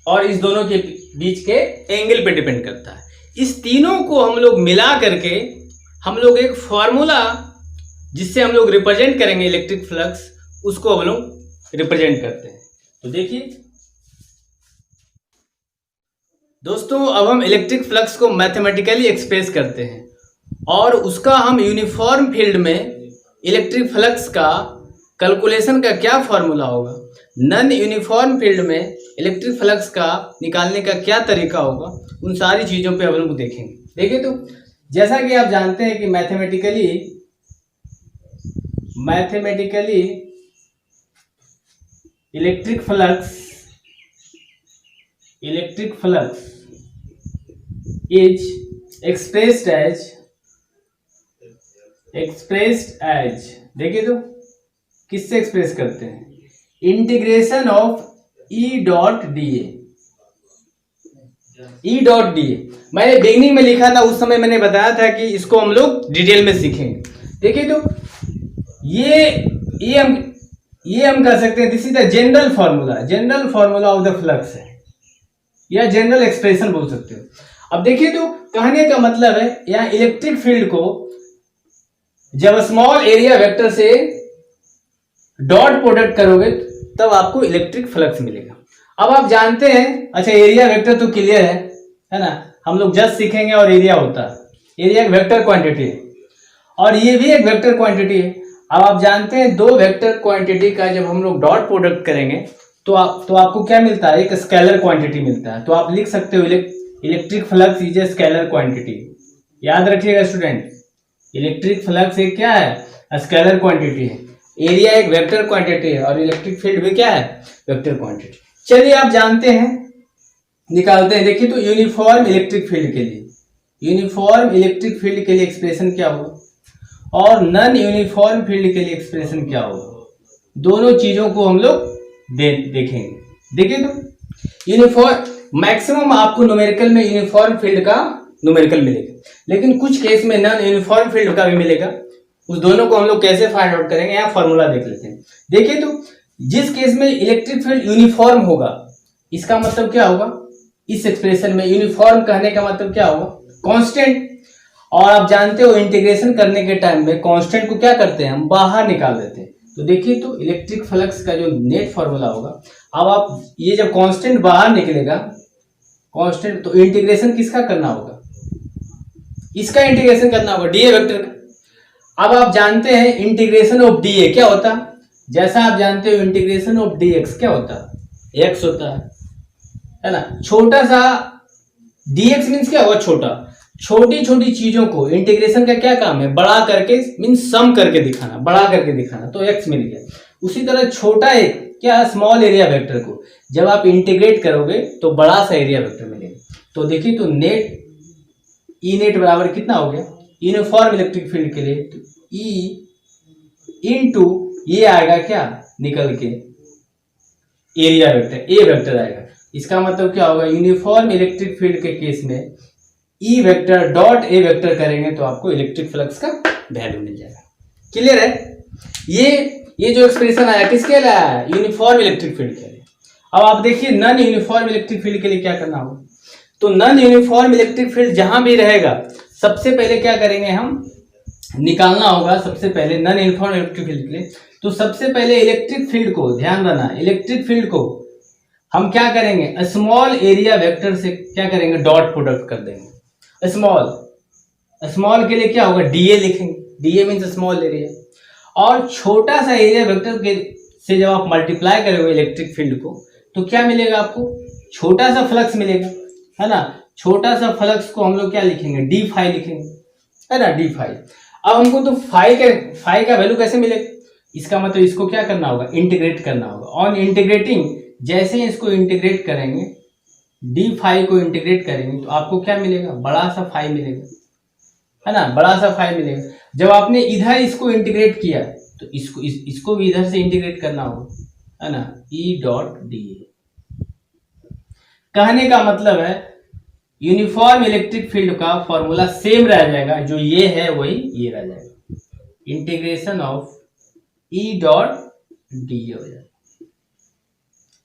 और इस दोनों के बीच के एंगल पे डिपेंड करता है। इस तीनों को हम लोग मिला करके हम लोग एक फॉर्मूला जिससे हम लोग रिप्रेजेंट करेंगे इलेक्ट्रिक फ्लक्स, उसको हम लोग रिप्रेजेंट करते हैं। तो देखिए दोस्तों, अब हम इलेक्ट्रिक फ्लक्स को मैथमेटिकली एक्सप्रेस करते हैं और उसका हम यूनिफॉर्म फील्ड में इलेक्ट्रिक फ्लक्स का कैलकुलेशन का क्या फॉर्मूला होगा, नॉन यूनिफॉर्म फील्ड में इलेक्ट्रिक फ्लक्स का निकालने का क्या तरीका होगा, उन सारी चीज़ों पे हम लोग देखेंगे। देखिए तो जैसा कि आप जानते हैं कि mathematically electric flux is expressed as देखिए तो किससे एक्सप्रेस करते हैं, integration of E dot D A. मैंने बिगनिंग में लिखा था, उस समय मैंने बताया था कि इसको हम लोग डिटेल में सीखेंगे। देखिए तो ये हम कर सकते हैं, this is the general formula of the flux है, या जनरल एक्सप्रेशन बोल सकते हो। अब देखिए तो कहने का मतलब है, यहाँ इलेक्ट्रिक फील्ड को जब स्मॉल एरिया वेक्टर से डॉट प्रोडक्ट करोगे तब आपको इलेक्ट्रिक फ्लक्स मिलेगा। अब आप जानते हैं, अच्छा एरिया वेक्टर तो क्लियर है ना, हम लोग जस्ट सीखेंगे। और एरिया होता है, एरिया एक वेक्टर क्वांटिटी है और ये भी एक वेक्टर क्वांटिटी है। अब आप जानते हैं, दो वेक्टर क्वांटिटी का जब हम लोग डॉट प्रोडक्ट करेंगे तो आपको क्या मिलता है, एक स्केलर क्वांटिटी मिलता है। तो आप लिख सकते हो electric flux is a scalar quantity. याद रखिएगा स्टूडेंट, इलेक्ट्रिक फ्लक्स एक क्या है, स्केलर क्वांटिटी है। एरिया एक वेक्टर क्वांटिटी है और इलेक्ट्रिक फील्ड भी क्या है, वेक्टर क्वांटिटी। चलिए आप जानते हैं, निकालते हैं। देखिए तो यूनिफॉर्म इलेक्ट्रिक फील्ड के लिए यूनिफॉर्म इलेक्ट्रिक फील्ड के लिए एक्सप्रेशन क्या होगा और नॉन यूनिफॉर्म फील्ड के लिए एक्सप्रेशन क्या होगा, दोनों चीजों को हम लोग देखेंगे। देखिए तो यूनिफॉर्म मैक्सिमम आपको न्यूमेरिकल में यूनिफॉर्म फील्ड का न्यूमेरिकल मिलेगा, लेकिन कुछ केस में नॉन यूनिफॉर्म फील्ड का भी मिलेगा। उस दोनों को हम लोग कैसे फाइंड आउट करेंगे, यहाँ फॉर्मूला देख लेते हैं। देखिए तो जिस केस में इलेक्ट्रिक फील्ड यूनिफॉर्म होगा, इसका मतलब क्या होगा, इस एक्सप्रेशन में यूनिफॉर्म कहने का मतलब क्या होगा, कांस्टेंट। और आप जानते हो इंटीग्रेशन करने के टाइम में कांस्टेंट को क्या करते हैं, हम बाहर निकाल देते हैं। तो देखिए तो इलेक्ट्रिक फ्लक्स का जो नेट फॉर्मूला होगा, अब आप ये जब कांस्टेंट बाहर निकलेगा कांस्टेंट, तो इंटीग्रेशन किसका करना होगा, इसका इंटीग्रेशन करना होगा डीए वेक्टर का। अब आप जानते हैं इंटीग्रेशन ऑफ डीए क्या होता है, जैसा आप जानते हो इंटीग्रेशन ऑफ डीएक्स क्या होता है, एक्स होता है ना। छोटा सा डीएक्स मीन्स क्या होगा, छोटा। छोटी छोटी चीजों को इंटीग्रेशन का क्या काम है, बड़ा करके मीन्स सम करके दिखाना, बड़ा करके दिखाना, तो एक्स मिल गया। उसी तरह छोटा एक क्या स्मॉल एरिया वेक्टर को जब आप इंटीग्रेट करोगे तो बड़ा सा एरिया वेक्टर मिलेगा। तो देखिए तो नेट ई नेट बराबर कितना हो गया, यूनिफॉर्म इलेक्ट्रिक फील्ड के लिए ई इनटू ये आएगा क्या निकल के एरिया वेक्टर, ए वेक्टर आएगा। इसका मतलब क्या होगा, यूनिफॉर्म इलेक्ट्रिक फील्ड के केस में E vector dot A vector करेंगे तो आपको इलेक्ट्रिक फ्लक्स का वैल्यू मिल जाएगा। क्लियर है। ये जो एक्सप्रेशन आया किसके लिए आया, यूनिफॉर्म इलेक्ट्रिक फील्ड के लिए। अब आप देखिए नॉन यूनिफॉर्म इलेक्ट्रिक फील्ड के लिए क्या करना होगा, तो नॉन यूनिफॉर्म इलेक्ट्रिक फील्ड जहां भी रहेगा सबसे पहले क्या करेंगे, हम निकालना होगा सबसे पहले नॉन यूनिफॉर्म इलेक्ट्रिक फील्ड के लिए। तो सबसे पहले इलेक्ट्रिक फील्ड को ध्यान रखना, इलेक्ट्रिक फील्ड को हम क्या करेंगे, स्मॉल एरिया वेक्टर से क्या करेंगे, डॉट प्रोडक्ट कर देंगे। स्मॉल के लिए क्या होगा, डीए लिखेंगे, डीए मीन्स स्मॉल एरिया। और छोटा सा एरिया वेक्टर के से जब आप मल्टीप्लाई करोगे इलेक्ट्रिक फील्ड को तो क्या मिलेगा आपको, छोटा सा फ्लक्स मिलेगा, है ना। छोटा सा फ्लक्स को हम लोग क्या लिखेंगे, डी फाई लिखेंगे, है ना, डी फाई। अब हमको तो फाई का वैल्यू कैसे मिलेगा, इसका मतलब इसको क्या करना होगा, इंटीग्रेट करना होगा। ऑन इंटीग्रेटिंग, जैसे ही इसको इंटीग्रेट करेंगे, डी फाई को इंटीग्रेट करेंगे तो आपको क्या मिलेगा, बड़ा सा फाई मिलेगा, है ना, बड़ा सा फाई मिलेगा। जब आपने इधर इसको इंटीग्रेट किया तो इसको भी इधर से इंटीग्रेट करना होगा, है ना, ई डॉट डी ए। कहने का मतलब है यूनिफॉर्म इलेक्ट्रिक फील्ड का फॉर्मूला सेम रह जाएगा, जो ये है वही ये रह जाएगा, integration of E dot D ए हो जाएगा।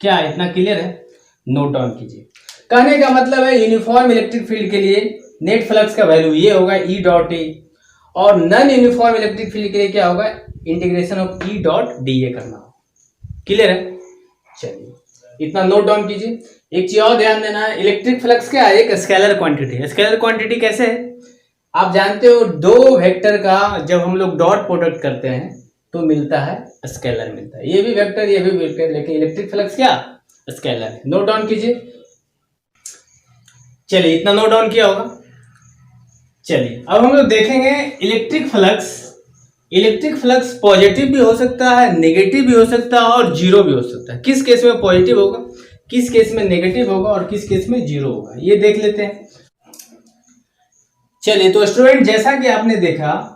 क्या इतना क्लियर है, नोट डाउन कीजिए। कहने का मतलब है यूनिफॉर्म इलेक्ट्रिक फील्ड के लिए नेट फ्लक्स का वैल्यू ये होगा ई डॉट ए, और नॉन यूनिफॉर्म इलेक्ट्रिक फील्ड के लिए क्या होगा, integration of E dot D ए करना होगा। क्लियर है, चलिए इतना नोट डाउन कीजिए। एक चीज और ध्यान देना है, इलेक्ट्रिक फ्लक्स क्या है, एक स्केलर क्वांटिटी है। स्केलर क्वांटिटी कैसे है, आप जानते हो दो वेक्टर का जब हम लोग डॉट प्रोडक्ट करते हैं तो मिलता है स्केलर मिलता है, ये भी वेक्टर ये भी वेक्टर, लेकिन इलेक्ट्रिक फ्लक्स क्या स्केलर है। नोट डाउन कीजिए। चलिए इतना नोट डाउन किया होगा। चलिए अब हम लोग देखेंगे इलेक्ट्रिक फ्लक्स पॉजिटिव भी हो सकता है, नेगेटिव भी हो सकता है और जीरो भी हो सकता है। किस केस में पॉजिटिव होगा, किस केस में नेगेटिव होगा और किस केस में जीरो होगा, ये देख लेते हैं। चलिए तो स्टूडेंट, जैसा कि आपने देखा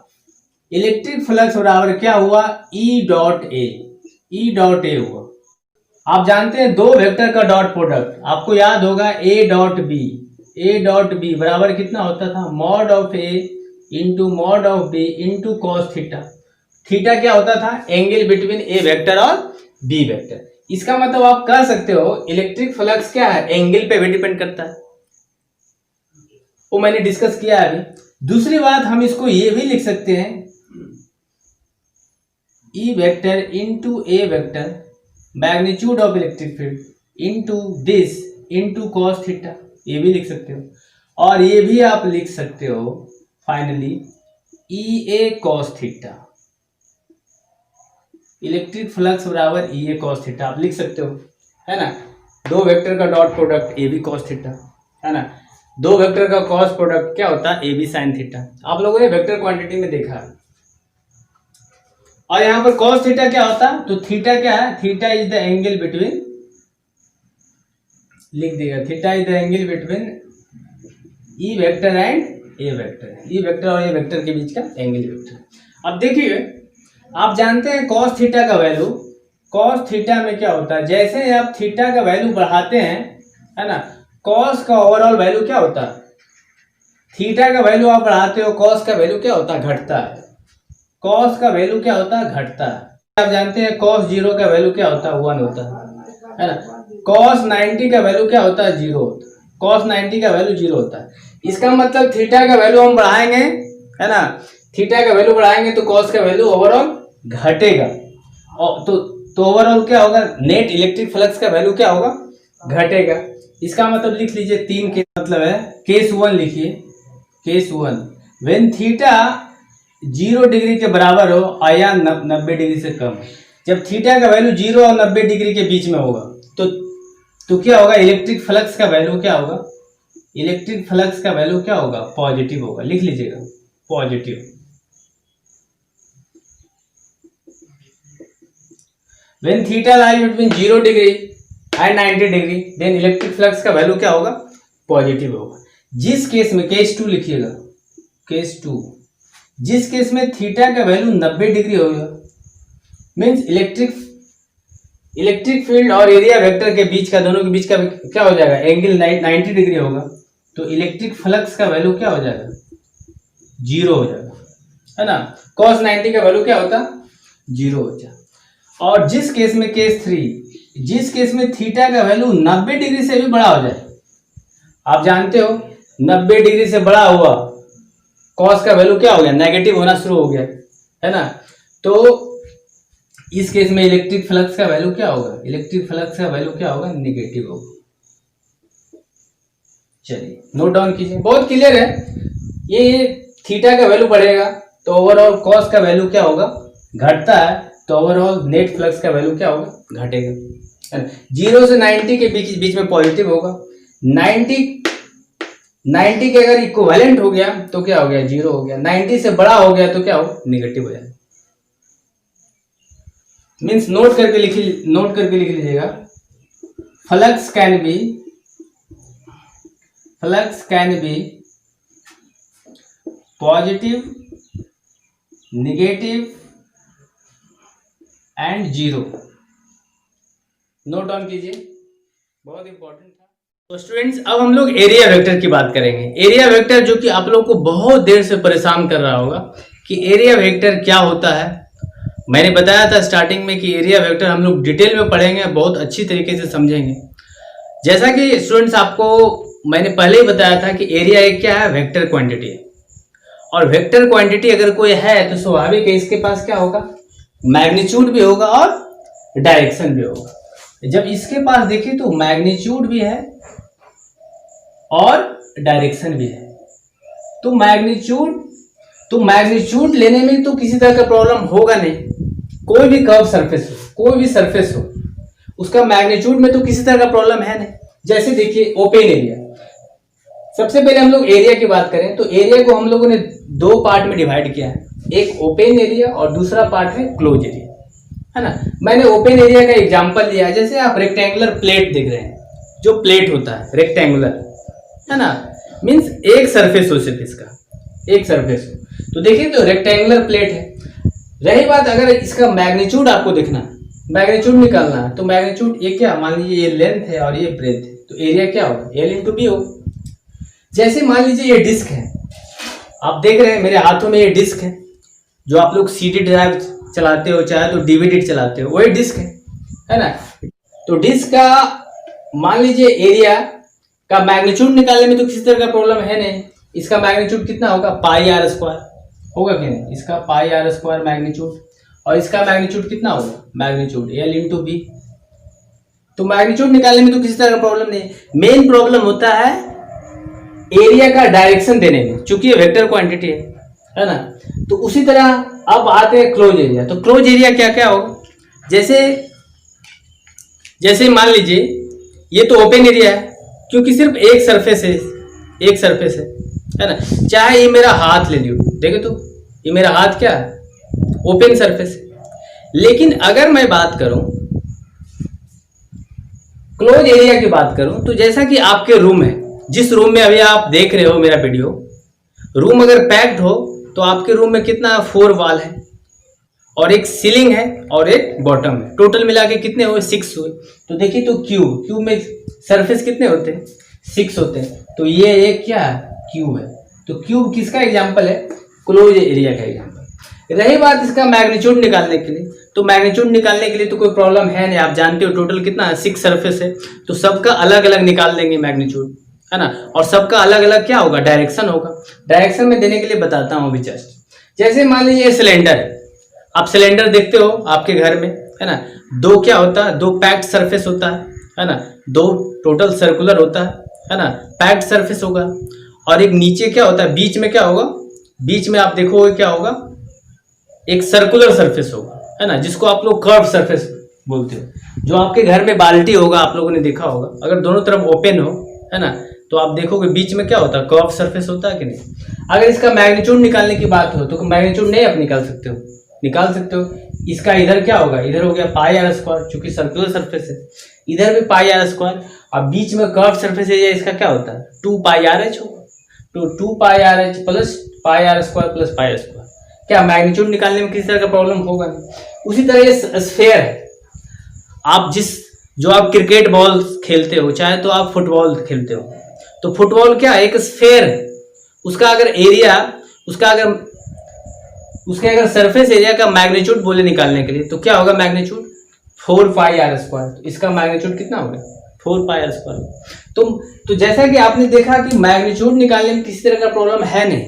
इलेक्ट्रिक फ्लक्स बराबर क्या हुआ, ई डॉट ए हुआ। आप जानते हैं दो वेक्टर का डॉट प्रोडक्ट, आपको याद होगा ए डॉट बी बराबर कितना होता था, mod of A into mod of B into cos theta. Theta क्या होता था, एंगल बिटवीन ए वेक्टर और बी वेक्टर। इसका मतलब आप कह सकते हो इलेक्ट्रिक फ्लक्स क्या है, एंगल पे भी डिपेंड करता है, वो मैंने डिस्कस किया है अभी। दूसरी बात हम इसको ये भी लिख सकते हैं, E vector into A vector magnitude of electric field into this into cos theta, ये भी लिख सकते हो। और ये भी आप लिख सकते हो फाइनली ई ए कॉस थीटा, इलेक्ट्रिक फ्लक्स बराबर ई ए कॉस थीटा आप लिख सकते हो, है ना। दो वेक्टर का dot product A B cos theta, है ना। दो वेक्टर का क्रॉस प्रोडक्ट क्या होता है, ए बी साइन थीटा। आप लोगों ने वेक्टर क्वांटिटी में देखा है। और यहाँ पर कॉस थीटा क्या होता है, तो थीटा क्या है, theta is the angle between, लिख देगा theta is the angle between E vector and A vector है, ई वेक्टर और ए वेक्टर के बीच का एंगल वेक्टर। अब देखिए आप जानते हैं कॉस थीटा का वैल्यू, कॉस थीटा में क्या होता है, जैसे आप थीटा का वैल्यू बढ़ाते हैं है ना, कॉस का ओवरऑल वैल्यू क्या होता है, थीटा का वैल्यू आप बढ़ाते हो, कॉस का वैल्यू क्या होता है, घटता है। कॉस का वैल्यू क्या होता है, घटता है। आप जानते हैं कॉस 0 का वैल्यू क्या होता है, 1 होता है ना। कॉस 90 का वैल्यू क्या होता है, 0 होता है। कॉस 90 का वैल्यू 0 होता है। इसका मतलब थीटा का वैल्यू हम बढ़ाएंगे है ना, थीटा का वैल्यू बढ़ाएंगे तो कॉस का वैल्यू ओवरऑल घटेगा। और तो ओवरऑल क्या होगा, नेट इलेक्ट्रिक फ्लक्स का वैल्यू क्या होगा, घटेगा। इसका मतलब लिख लीजिए 3 के मतलब है, केस 1 लिखिए, केस 1 व्हेन थीटा 0 डिग्री के बराबर हो या 90 डिग्री से कम। जब थीटा का वैल्यू 0 और 90 डिग्री के बीच में होगा तो क्या होगा, इलेक्ट्रिक फ्लक्स का वैल्यू क्या होगा, इलेक्ट्रिक फ्लक्स का वैल्यू क्या होगा, पॉजिटिव होगा। लिख लीजिएगा positive. When theta lie between 0 degree and 90 degree then electric flux का वैल्यू क्या होगा, पॉजिटिव होगा। जिस केस में, केस 2 लिखिएगा, केस 2, जिस केस में थीटा का वैल्यू 90 डिग्री होगा, मीन्स इलेक्ट्रिक फील्ड और एरिया वेक्टर के बीच का, दोनों के बीच का क्या हो जाएगा, एंगल 90 डिग्री होगा, तो इलेक्ट्रिक फ्लक्स का वैल्यू क्या हो जाएगा, 0 हो जाएगा है ना। cos 90 का वैल्यू क्या होता, 0 हो जाएगा। और जिस केस में, केस 3, जिस केस में थीटा का वैल्यू 90 डिग्री से भी बड़ा हो जाए, आप जानते हो 90 डिग्री से बड़ा हुआ cos का वैल्यू क्या हो गया, नेगेटिव होना शुरू हो गया है ना। तो इस केस में इलेक्ट्रिक फ्लक्स का वैल्यू क्या होगा, इलेक्ट्रिक फ्लक्स का वैल्यू क्या होगा, नेगेटिव होगा। चलिए नोट डाउन कीजिए, बहुत क्लियर है। ये थीटा का वैल्यू बढ़ेगा तो ओवरऑल cos का वैल्यू क्या होगा, घटता है, तो ओवरऑल नेट फ्लक्स का वैल्यू क्या होगा, घटेगा। 0 से 90 के बीच में पॉजिटिव होगा। 90 के अगर इक्विवेलेंट हो गया तो क्या हो गया, 0 हो गया। 90 से बड़ा हो गया तो क्या हो, नेगेटिव हो जाएगा। मीन्स नोट करके लिख लीजिएगा, flux can be positive, negative and 0। Note down कीजिए, बहुत इंपॉर्टेंट था। तो स्टूडेंट्स अब हम लोग एरिया वेक्टर की बात करेंगे। एरिया वेक्टर जो कि आप लोग को बहुत देर से परेशान कर रहा होगा कि एरिया वेक्टर क्या होता है। मैंने बताया था स्टार्टिंग में कि एरिया वेक्टर हम लोग डिटेल में पढ़ेंगे, बहुत अच्छी तरीके से समझेंगे। जैसा कि स्टूडेंट्स आपको मैंने पहले ही बताया था कि एरिया एक क्या है, वेक्टर क्वांटिटी है। और वेक्टर क्वांटिटी अगर कोई है तो स्वाभाविक है इसके पास क्या होगा, मैग्नीट्यूड भी होगा और डायरेक्शन भी होगा। जब इसके पास देखिए तो मैग्नीट्यूड भी है और डायरेक्शन भी है। तो मैग्नीट्यूड लेने में तो किसी तरह का प्रॉब्लम होगा नहीं। कोई भी कर्व सरफेस हो, कोई भी सरफेस हो, उसका मैग्नीट्यूड में तो किसी तरह का प्रॉब्लम है नहीं। जैसे देखिए ओपन एरिया, सबसे पहले हम लोग एरिया की बात करें तो एरिया को हम लोगों ने 2 पार्ट में डिवाइड किया है, एक ओपन एरिया और दूसरा पार्ट है क्लोज एरिया, है ना। मैंने ओपन एरिया का एग्जांपल लिया है, जैसे आप रेक्टेंगुलर प्लेट देख रहे हैं, जो प्लेट होता है रेक्टेंगुलर, है ना, मीन्स एक सरफेस हो, सिर्फ इसका एक सरफेस हो, तो देखिए तो रेक्टेंगुलर प्लेट है। रही बात अगर इसका मैग्नीट्यूड आपको देखना, मैग्नीट्यूड निकालना है, तो मैग्नीट्यूड ये क्या, मान लीजिए ये लेंथ है और ये ब्रेथ है, तो एरिया क्या होगा, L इंटू बी हो। जैसे मान लीजिए ये डिस्क है, आप देख रहे हैं मेरे हाथों में ये डिस्क है, जो आप लोग CD ड्राइव चलाते हो चाहे तो DVD चलाते हो, वही डिस्क है ना। तो डिस्क का मान लीजिए एरिया का मैग्नीट्यूड निकालने में तो किसी तरह का प्रॉब्लम है नहीं। इसका मैग्नीट्यूड कितना होगा, पाई आर स्क्वायर होगा कि नहीं, इसका पाई आर स्क्वायर मैग्नीट्यूड, और इसका मैग्नीट्यूड कितना होगा, मैग्नीट्यूड L इंटू बी। तो मैग्नीट्यूड निकालने में तो किसी तरह का प्रॉब्लम नहीं। मेन प्रॉब्लम होता है एरिया का डायरेक्शन देने में, चूंकि ये वेक्टर क्वांटिटी है ना। तो उसी तरह अब आते हैं क्लोज एरिया। तो क्लोज एरिया क्या क्या होगा, जैसे मान लीजिए ये तो ओपन एरिया है, क्योंकि सिर्फ एक सरफेस है ना। चाहे ये मेरा हाथ ले लियो, देखो तो ये मेरा हाथ क्या है, ओपन सरफेस है। लेकिन अगर मैं बात करूं क्लोज एरिया की बात करूं, तो जैसा कि आपके रूम है, जिस रूम में अभी आप देख रहे हो मेरा वीडियो, रूम अगर पैक्ड हो तो आपके रूम में कितना 4 वॉल है और एक सीलिंग है और एक बॉटम है, टोटल मिला के कितने हुए 6 हुए। तो देखिए तो क्यूब में सरफेस कितने होते हैं 6 होते हैं, तो ये एक क्या है क्यूब है। तो क्यूब किसका एग्जाम्पल है, क्लोज एरिया का एग्जाम्पल। रही बात इसका मैग्नीट्यूड निकालने के लिए, तो मैग्नीट्यूड निकालने के लिए तो कोई प्रॉब्लम है नहीं, आप जानते हो टोटल कितना है 6 सरफेस है, तो सबका अलग अलग निकाल देंगे मैग्नीट्यूड, है ना। और सबका अलग अलग क्या होगा डायरेक्शन होगा। डायरेक्शन में देने के लिए बताता हूँ अभी जस्ट। जैसे मान लीजिए सिलेंडर है, आप सिलेंडर देखते हो आपके घर में, है ना। दो क्या होता है, दो पैक्ड सरफेस होता है ना, दो टोटल सर्कुलर होता है ना, पैक्ड सरफेस होगा। और एक नीचे क्या होता है, बीच में क्या होगा, बीच में आप देखोगे क्या होगा, एक सर्कुलर सरफेस होगा, है ना, जिसको आप लोग कर्व सरफेस बोलते हो। जो आपके घर में बाल्टी होगा आप लोगों ने देखा होगा, अगर दोनों तरफ ओपन हो, है ना, तो आप देखोगे बीच में क्या होता है कर्व सरफेस होता है कि नहीं। अगर इसका मैग्नीट्यूड निकालने की बात हो तो मैग्नीट्यूड नहीं आप निकाल सकते हो, निकाल सकते हो। इसका इधर क्या होगा, इधर हो गया पाई आर स्क्वायर, चूंकि सर्कुलर सरफेस है, इधर भी पाई आर स्क्वायर, और बीच में कर्व सरफेस एरिया इसका क्या होता है 2 पाई आर एच होगा। तो 2 pi r h plus pi r square plus pi r square, क्या मैग्नीट्यूड निकालने में किसी तरह का प्रॉब्लम होगा नहीं। उसी तरह ये स्फेयर है, आप जो आप क्रिकेट बॉल खेलते हो, चाहे तो आप फुटबॉल खेलते हो, तो फुटबॉल क्या है एक स्फेयर है, उसका अगर एरिया उसके अगर सरफेस एरिया का मैग्नीट्यूड बोले निकालने के लिए तो क्या होगा मैग्नीट्यूड 4 पाई आर स्क्वायर। तो इसका मैग्नीट्यूड कितना होगा 4 पाई आर स्क्वायर। तो जैसा कि आपने देखा कि मैग्नीट्यूड निकालने में किसी तरह का प्रॉब्लम है नहीं,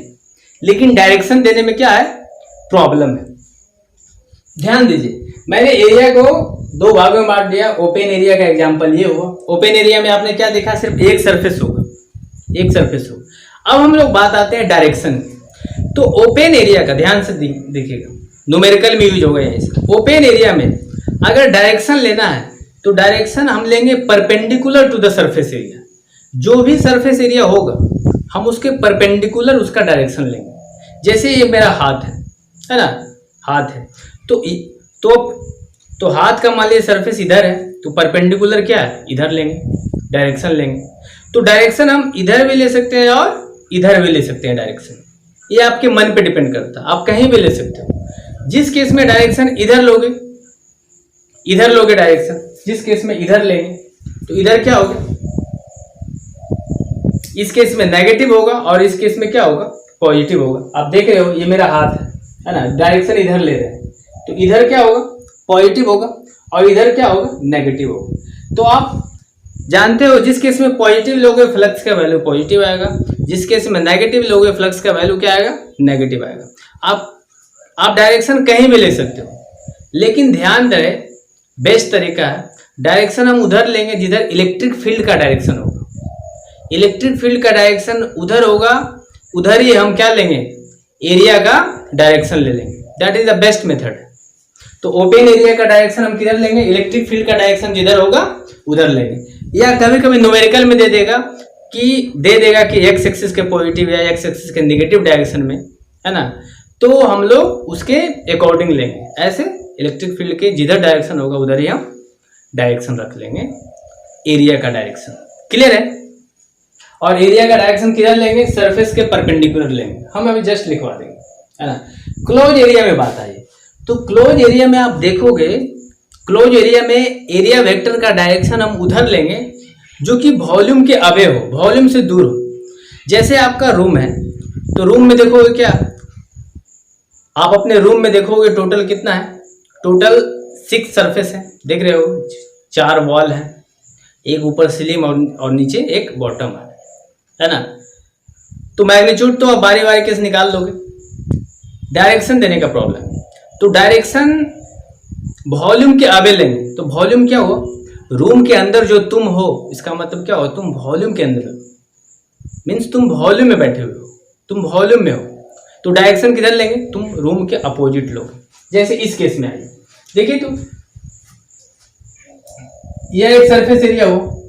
लेकिन डायरेक्शन देने में क्या है प्रॉब्लम है। ध्यान दीजिए, मैंने एरिया को 2 भागों में बांट दिया। ओपन एरिया का एग्जांपल ये हुआ, ओपन एरिया में आपने क्या देखा सिर्फ एक सरफेस होगा, एक सरफेस होगा। अब हम लोग बात आते हैं डायरेक्शन की। तो ओपन एरिया का ध्यान से देखिएगा, न्यूमेरिकल में यूज होगा यहाँ। ओपन एरिया में अगर डायरेक्शन लेना है तो डायरेक्शन हम लेंगे perpendicular to the surface area. जो भी सरफेस एरिया होगा हम उसके परपेंडिकुलर उसका डायरेक्शन लेंगे। जैसे ये मेरा हाथ है ना, हाथ है, तो हाथ का मान लीजिए सरफेस इधर है, तो परपेंडिकुलर क्या है इधर लेंगे, डायरेक्शन लेंगे। तो डायरेक्शन हम इधर भी ले सकते हैं और इधर भी ले सकते हैं डायरेक्शन, ये आपके मन पे डिपेंड करता है, आप कहीं भी ले सकते हो। जिस केस में डायरेक्शन इधर लोगे डायरेक्शन, जिस केस में इधर लेंगे तो इधर क्या होगा, इस केस में नेगेटिव होगा और इस केस में क्या होगा पॉजिटिव होगा। आप देख रहे हो ये मेरा हाथ है ना, डायरेक्शन इधर ले रहे हैं, तो इधर क्या होगा पॉजिटिव होगा और इधर क्या होगा नेगेटिव होगा। तो आप जानते हो जिस केस में पॉजिटिव लोगे फ्लक्स का वैल्यू पॉजिटिव आएगा, जिस केस में नेगेटिव लोगे फ्लक्स का वैल्यू क्या आएगा नेगेटिव आएगा। आप डायरेक्शन कहीं भी ले सकते हो, लेकिन ध्यान रहे बेस्ट तरीका है डायरेक्शन हम उधर लेंगे जिधर इलेक्ट्रिक फील्ड का डायरेक्शन होगा। इलेक्ट्रिक फील्ड का डायरेक्शन उधर होगा, उधर ही हम क्या लेंगे एरिया का डायरेक्शन ले लेंगे। That is the best method. तो ओपन एरिया का डायरेक्शन हम किधर लेंगे, इलेक्ट्रिक फील्ड का डायरेक्शन जिधर होगा उधर लेंगे। या कभी कभी न्यूमेरिकल में दे देगा कि एक्स एक्सिस के पॉजिटिव या एक्स एक्सिस के नेगेटिव डायरेक्शन में, है ना, तो हम लोग उसके अकॉर्डिंग लेंगे। ऐसे इलेक्ट्रिक फील्ड के जिधर डायरेक्शन होगा उधर ही हम डायरेक्शन रख लेंगे, एरिया का डायरेक्शन। क्लियर है। और एरिया का डायरेक्शन किधर लेंगे, सरफेस के परपेंडिकुलर लेंगे। हम अभी जस्ट लिखवा देंगे, है ना। क्लोज एरिया में बात आई, तो क्लोज एरिया में आप देखोगे, क्लोज एरिया में एरिया वेक्टर का डायरेक्शन हम उधर लेंगे जो कि वॉल्यूम के अवे हो, वॉल्यूम से दूर हो। जैसे आपका रूम है, तो रूम में देखोगे क्या, आप अपने रूम में देखोगे टोटल कितना है, टोटल 6 सरफेस है, देख रहे हो 4 वॉल है, एक ऊपर सीलिंग और नीचे एक बॉटम है ना। तो मैग्नीट्यूड तो आप बारी बारी कैसे निकाल लोगे, डायरेक्शन देने का प्रॉब्लम। तो डायरेक्शन वॉल्यूम के अवे लेंगे, तो वॉल्यूम क्या हुआ, रूम के अंदर जो तुम हो, इसका मतलब क्या हो, तुम वॉल्यूम के अंदर हो, मीन्स तुम वॉल्यूम में बैठे हुए हो, तुम वॉल्यूम में हो। तो डायरेक्शन किधर लेंगे, तुम रूम के अपोजिट लोगे। जैसे इस केस में आइए, देखिए तो यह एक सरफेस एरिया हो,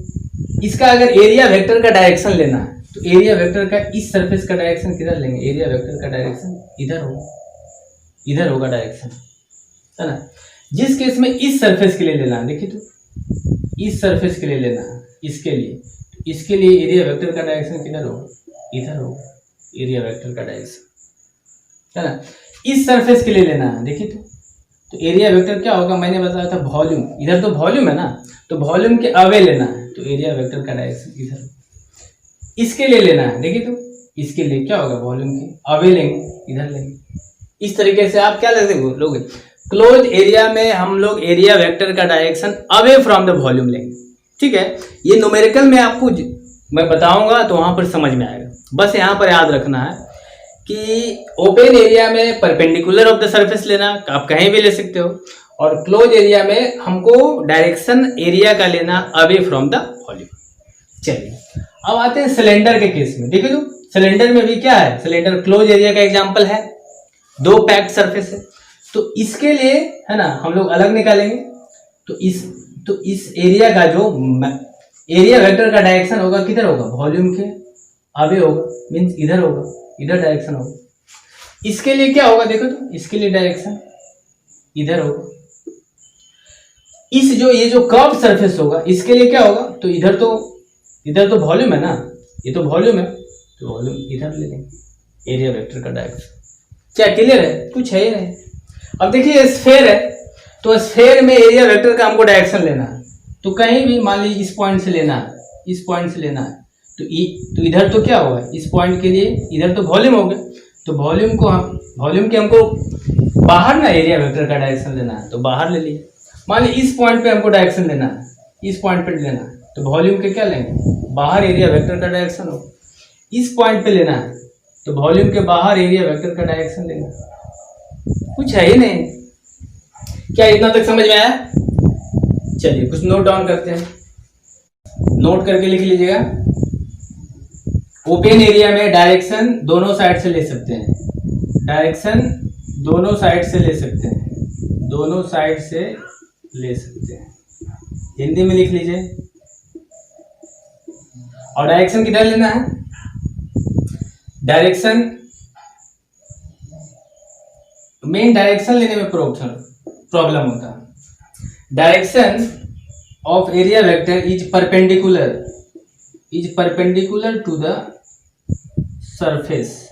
इसका अगर एरिया वेक्टर का डायरेक्शन लेना है तो एरिया वेक्टर का इस सरफेस का डायरेक्शन किधर लेंगे, एरिया वेक्टर का डायरेक्शन इधर होगा डायरेक्शन, है ना। जिस केस में इस सरफेस के लिए लेना है, देखिए तो इस सरफेस के लिए लेना है, इसके लिए एरिया वेक्टर का डायरेक्शन किधर होगा, इधर होगा। एरिया वेक्टर का डायरेक्शन, है ना। इस सरफेस के लिए लेना है, देखिए तो एरिया वेक्टर क्या होगा, मैंने बताया था वॉल्यूम, इधर तो वॉल्यूम है ना, तो वॉल्यूम के अवे लेना है, तो एरिया वेक्टर का डायरेक्शन इधर। इसके लिए लेना है, देखिए तो इसके लिए क्या होगा, वॉल्यूम के अवे लेंगे, इधर लेंगे। इस तरीके से आप क्या लोगे, क्लोज एरिया में हम लोग एरिया वेक्टर का direction away from the volume लेंगे, ठीक है। ये न्यूमेरिकल में आपको मैं बताऊंगा तो वहां पर समझ में आएगा। बस यहाँ पर याद रखना है कि ओपन एरिया में परपेंडिकुलर ऑफ द सरफेस लेना, आप कहीं भी ले सकते हो, और क्लोज एरिया में हमको डायरेक्शन एरिया का लेना अवे फ्रॉम द वॉल्यूम। चलिए अब आते हैं सिलेंडर के केस में। देखिए तो सिलेंडर में भी क्या है, सिलेंडर क्लोज एरिया का एग्जांपल है, दो पैक्ड सरफेस है, तो इसके लिए है ना हम लोग अलग निकालेंगे। तो इस एरिया का जो एरिया वेक्टर का डायरेक्शन होगा किधर होगा, वॉल्यूम के अवे होगा, मीन्स इधर होगा, इधर डायरेक्शन होगा। इसके लिए क्या होगा, देखो तो इसके लिए डायरेक्शन इधर होगा। ये जो कर्व सरफेस होगा इसके लिए क्या होगा, तो इधर तो वॉल्यूम है ना, ये तो वॉल्यूम है, तो वॉल्यूम इधर ले लेंगे, एरिया वेक्टर का डायरेक्शन। क्या क्लियर है, कुछ है ही नहीं। अब देखिए स्फेयर है, तो स्फेयर में एरिया वेक्टर का हमको डायरेक्शन लेना है, तो कहीं भी मान लीजिए इस पॉइंट से लेना है, इस पॉइंट से लेना है, तो इधर तो क्या होगा, इस पॉइंट के लिए इधर तो वॉल्यूम हो गया, तो वॉल्यूम के हमको बाहर ना एरिया वेक्टर का डायरेक्शन लेना है, तो बाहर ले लिए। मान लीजिए इस पॉइंट पे हमको डायरेक्शन लेना है, इस पॉइंट पे लेना है, तो वॉल्यूम के क्या लेंगे, बाहर एरिया वेक्टर का डायरेक्शन हो। इस पॉइंट पे लेना है, तो वॉल्यूम के बाहर एरिया वेक्टर का डायरेक्शन लेना, कुछ है ही नहीं। क्या इतना तक समझ में आया? चलिए कुछ नोट डाउन करते हैं, नोट करके लिख लीजिएगा। ओपन एरिया में डायरेक्शन दोनों साइड से ले सकते हैं, डायरेक्शन दोनों साइड से ले सकते हैं, दोनों साइड से ले सकते हैं, हिंदी में लिख लीजिए। और डायरेक्शन किधर लेना है, डायरेक्शन मेन डायरेक्शन लेने में प्रॉब्लम होता है। Direction of area vector is perpendicular to the surface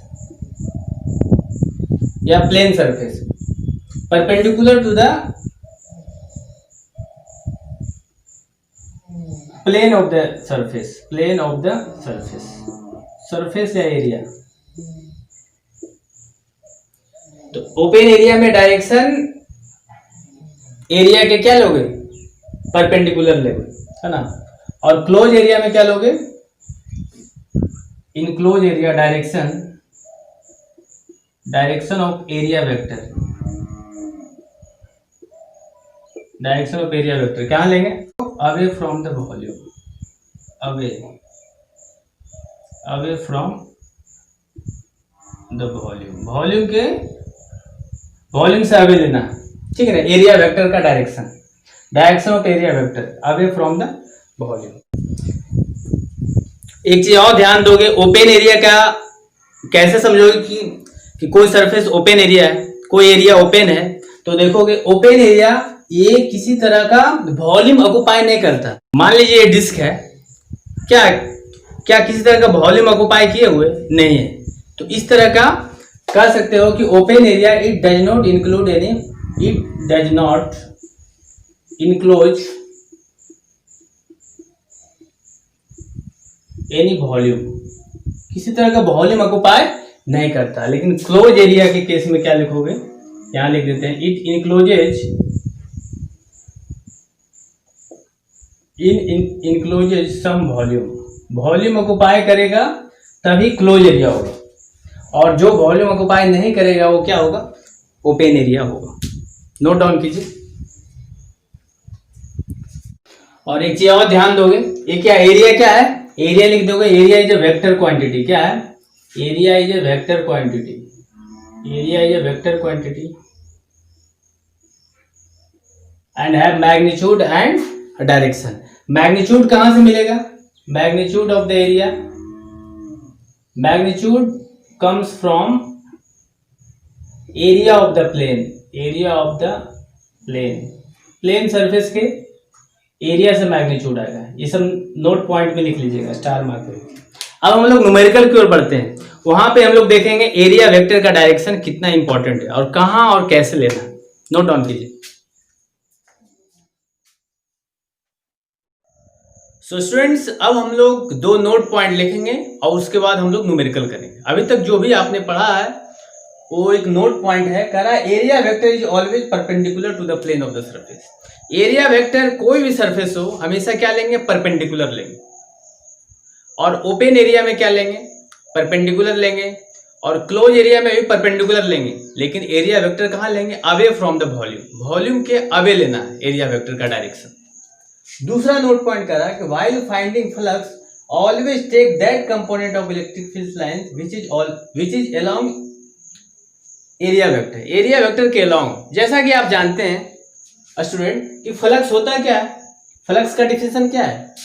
या plane surface, perpendicular to the plane of the surface, surface या एरिया। तो ओपन एरिया में डायरेक्शन एरिया के क्या लोगे, परपेंडिकुलर लोगे, है ना। और क्लोज एरिया में क्या लोगे, in close area direction of area vector, क्या लेंगे, away from the volume, away from the volume से अवे लेना, ठीक है ना। एरिया वेक्टर का direction of area vector away from the volume. एक चीज और ध्यान दोगे, ओपन एरिया का कैसे समझोगे कि कोई सरफेस ओपन एरिया है, कोई एरिया ओपन है, तो देखोगे ओपन एरिया ये किसी तरह का वॉल्यूम ऑक्युपाई नहीं करता। मान लीजिए ये डिस्क है, क्या किसी तरह का वॉल्यूम ऑक्युपाई किए हुए नहीं है, तो इस तरह का कह सकते हो कि open area it does not enclose any volume, किसी तरह का वॉल्यूम ऑक्युपाई नहीं करता। लेकिन क्लोज एरिया के केस में क्या लिखोगे, यहां लिख देते हैं, इट इनक्लोजेज सम वॉल्यूम ऑक्युपाई करेगा तभी क्लोज एरिया होगा, और जो वॉल्यूम ऑक्युपाई नहीं करेगा वो क्या होगा, ओपन एरिया होगा। नोट डाउन कीजिए। और एक चीज और ध्यान दोगे, ये क्या एरिया क्या है, एरिया लिख दोगे, area is a vector quantity. क्या है, area is a vector quantity, and have magnitude and direction. Magnitude कहां से मिलेगा, magnitude of the area, magnitude comes from area of the plane surface के एरिया से मैग्नीट्यूड आएगा। ये सब नोट पॉइंट में लिख लीजिएगा, स्टार मार्क करके। अब हम लोग न्यूमेरिकल की ओर बढ़ते हैं। वहां पे हम लोग देखेंगे एरिया वेक्टर का डायरेक्शन कितना इंपॉर्टेंट है और कहां और कैसे लेना है। नोट डाउन कीजिए। सो स्टूडेंट्स, अब हम लोग 2 नोट पॉइंट लिखेंगे और उसके बाद हम लोग न्यूमेरिकल करेंगे। अभी तक जो भी आपने पढ़ा है वो एक नोट पॉइंट है, कह रहा है area vector is always perpendicular to the plane of the surface. Area vector कोई भी सरफेस हो हमेशा क्या लेंगे, परपेंडिकुलर लेंगे। और ओपन एरिया में क्या लेंगे, परपेंडिकुलर लेंगे। और क्लोज एरिया में भी परपेंडिकुलर लेंगे, लेकिन एरिया वेक्टर कहाँ लेंगे, away from the volume, volume के अवे लेना है एरिया वेक्टर का डायरेक्शन। दूसरा नोट पॉइंट कर रहा है कि while finding flux always take that component of electric field lines which is along area vector. Area vector के अलोंग, जैसा कि आप जानते हैं स्टूडेंट कि फ्लक्स होता क्या है, फ्लक्स का डिफिनेशन क्या है,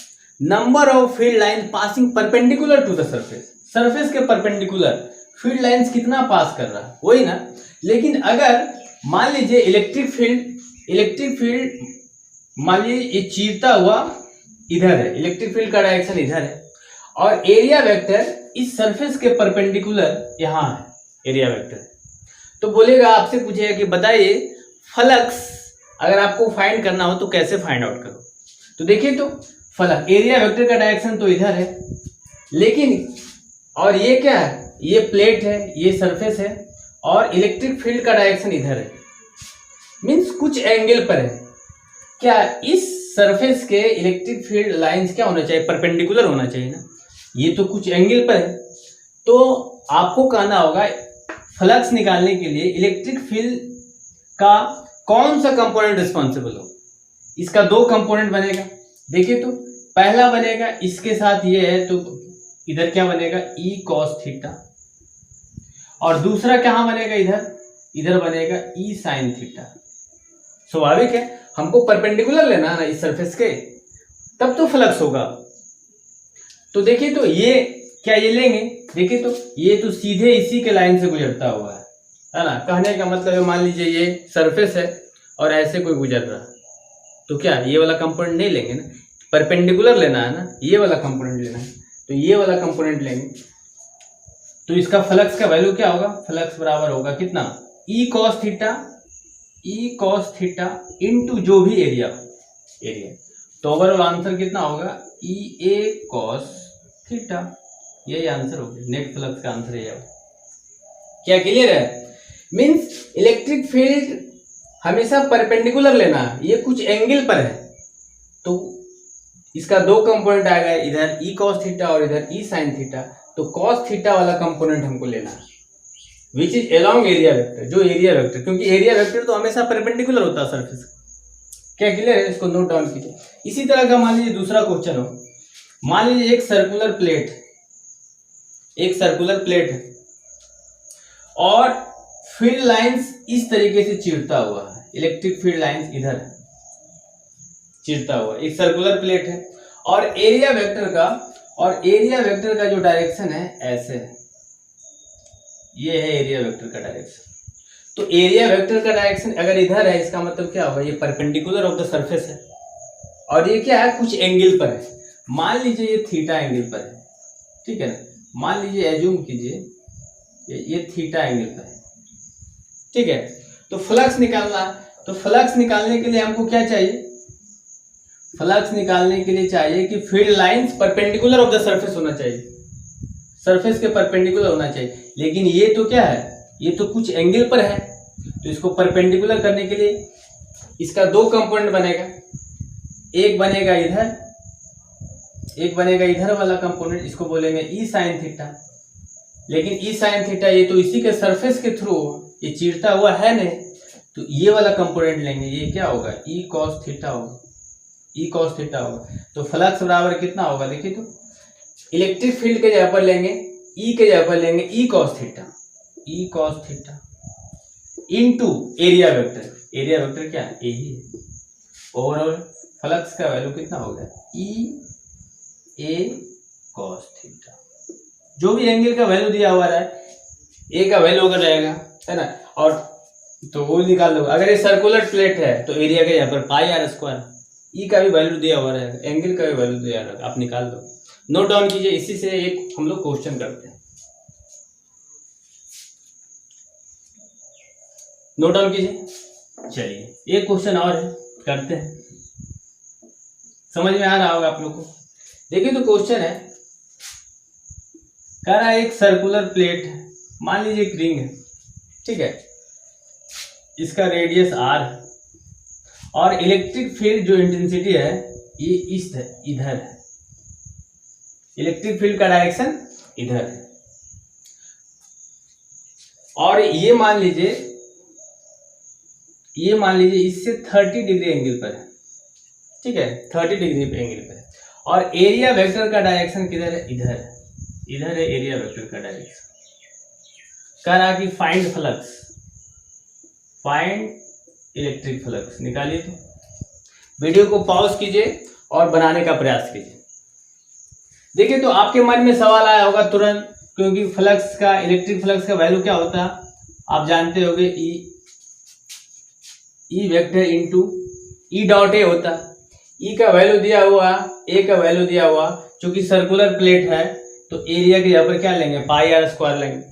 number of field line passing perpendicular to the surface. Surface के परपेंडिकुलर फील्ड लाइंस कितना पास कर रहा है, वही ना। लेकिन अगर मान लीजिए इलेक्ट्रिक फील्ड मान लीजिए ये चीरता हुआ इधर है, इलेक्ट्रिक फील्ड का डायरेक्शन इधर है और एरिया वेक्टर इस सरफेस के परपेंडिकुलर यहाँ है एरिया वेक्टर। तो बोलेगा, आपसे पूछेगा कि बताइए फ्लक्स अगर आपको फाइंड करना हो तो कैसे फाइंड आउट करो। तो देखिए, तो फ्लक्स एरिया वेक्टर का डायरेक्शन तो इधर है, लेकिन और ये क्या है, ये प्लेट है, ये सरफेस है और इलेक्ट्रिक फील्ड का डायरेक्शन इधर है, मीन्स कुछ एंगल पर है। क्या इस सरफेस के इलेक्ट्रिक फील्ड लाइंस क्या होना चाहिए, परपेंडिकुलर होना चाहिए ना। ये तो कुछ एंगल पर है, तो आपको कहना होगा फ्लक्स निकालने के लिए इलेक्ट्रिक फील्ड का कौन सा कंपोनेंट रिस्पॉन्सिबल हो। इसका 2 कंपोनेंट बनेगा। देखिए, तो पहला बनेगा इसके साथ ये है, तो इधर क्या बनेगा, ई कॉस थीटा, और दूसरा कहाँ बनेगा, इधर बनेगा ई साइन थीटा। स्वाभाविक है, हमको परपेंडिकुलर लेना है ना इस सरफेस के, तब तो फ्लक्स होगा। तो देखिए, तो ये क्या ये लेंगे, देखिए तो ये तो सीधे इसी के लाइन से गुजरता हुआ है ना। कहने का मतलब है, मान लीजिए ये सरफेस है और ऐसे कोई गुजर रहा है, तो क्या ये वाला कंपोनेंट नहीं लेंगे ना, परपेंडिकुलर लेना है ना, ये वाला कंपोनेंट लेना है, तो ये वाला कंपोनेंट लेंगे। तो इसका फ्लक्स का वैल्यू क्या होगा, फ्लक्स बराबर होगा कितना, ई कॉस थीटा इंटू जो भी एरिया। तो ओवरऑल आंसर कितना होगा, ई ए कॉस थीटा। यही आंसर हो गया, नेट फ्लक्स का आंसर यही होगा। क्या क्लियर है, मीन्स इलेक्ट्रिक फील्ड हमेशा परपेंडिकुलर लेना है, ये कुछ एंगल पर है, तो इसका 2 कंपोनेंट आ गए, इधर ई कॉस थीटा और इधर ई साइन थीटा। तो कॉस थीटा वाला कंपोनेंट हमको लेना है which is along area vector, जो एरिया वेक्टर, क्योंकि एरिया वेक्टर तो हमेशा परपेंडिकुलर होता है सरफेस। क्या क्लियर है, इसको नोट डाउन कीजिए। इसी तरह का मान लीजिए दूसरा क्वेश्चन हो, मान लीजिए एक सर्कुलर प्लेट है और फील्ड लाइंस इस तरीके से चीरता हुआ है, इलेक्ट्रिक फील्ड लाइंस इधर है चीरता हुआ, एक सर्कुलर प्लेट है और एरिया वेक्टर का जो डायरेक्शन है ऐसे है, ये है एरिया वेक्टर का डायरेक्शन। तो एरिया वेक्टर का डायरेक्शन अगर इधर है, इसका मतलब क्या होगा, ये परपेंडिकुलर ऑफ द सरफेस है और ये क्या है, कुछ एंगल पर है। मान लीजिए ये थीटा एंगल पर है, ठीक है ना, मान लीजिए एज्यूम कीजिए ये थीटा एंगल पर है, ठीक है। तो फ्लक्स निकालना, तो फ्लक्स निकालने के लिए हमको क्या चाहिए, फ्लक्स निकालने के लिए चाहिए कि field lines perpendicular of the surface होना चाहिए, सरफेस के परपेंडिकुलर होना चाहिए। लेकिन ये तो क्या है, ये तो कुछ एंगल पर है, तो इसको परपेंडिकुलर करने के लिए इसका 2 कंपोनेंट बनेगा, एक बनेगा इधर वाला कंपोनेंट, इसको बोलेंगे ई साइन थीटा। लेकिन ई साइन थीटा ये तो इसी के सरफेस के थ्रू ये चीरता हुआ है नहीं, तो ये वाला कंपोनेंट लेंगे, ये क्या होगा, ई कॉस थीटा होगा। तो फ्लक्स बराबर कितना होगा, देखिए तो इलेक्ट्रिक फील्ड के जगह पर लेंगे ई के जगह पर लेंगे E cos theta into area vector क्या है, ए ही है। ओवरऑल फ्लक्स का वैल्यू कितना हो गया, ई ए कॉस थीटा। जो भी एंगल का वैल्यू दिया हुआ है, ए का वैल्यू अगर रहेगा, है ना, और तो वो निकाल लो। अगर ये सर्कुलर प्लेट है तो एरिया के यहाँ पर पाई आर स्क्वायर, ई का भी वैल्यू दिया हुआ रहेगा, एंगल का भी वैल्यू दिया रहेगा, आप निकाल दो। नोट डाउन कीजिए, इसी से एक हम लोग क्वेश्चन करते हैं। नोट डाउन कीजिए। चलिए एक क्वेश्चन और है, करते हैं, समझ में आ रहा होगा आप लोग को। देखिए तो क्वेश्चन है, कह रहा है एक सर्कुलर प्लेट है, मान लीजिए एक रिंग है, ठीक है, इसका रेडियस r है और इलेक्ट्रिक फील्ड जो इंटेंसिटी है ये इधर है, इलेक्ट्रिक फील्ड का डायरेक्शन इधर है, और ये मान लीजिए इससे 30 डिग्री एंगल पर है, ठीक है, 30 डिग्री एंगल पर है, और एरिया वेक्टर का डायरेक्शन किधर है, इधर है एरिया वेक्टर का डायरेक्शन। कह रहा कि find flux, find electric flux, निकालिए। तो वीडियो को पॉज कीजिए और बनाने का प्रयास कीजिए। देखिए तो आपके मन में सवाल आया होगा तुरंत, क्योंकि फ्लक्स का, इलेक्ट्रिक फ्लक्स का वैल्यू क्या होता है आप जानते होंगे, E vector into E dot A होता है। ई का वैल्यू दिया हुआ, ए का वैल्यू दिया हुआ, चूंकि सर्कुलर प्लेट है तो एरिया के यहाँ पर क्या लेंगे, पाई आर स्क्वायर लेंगे,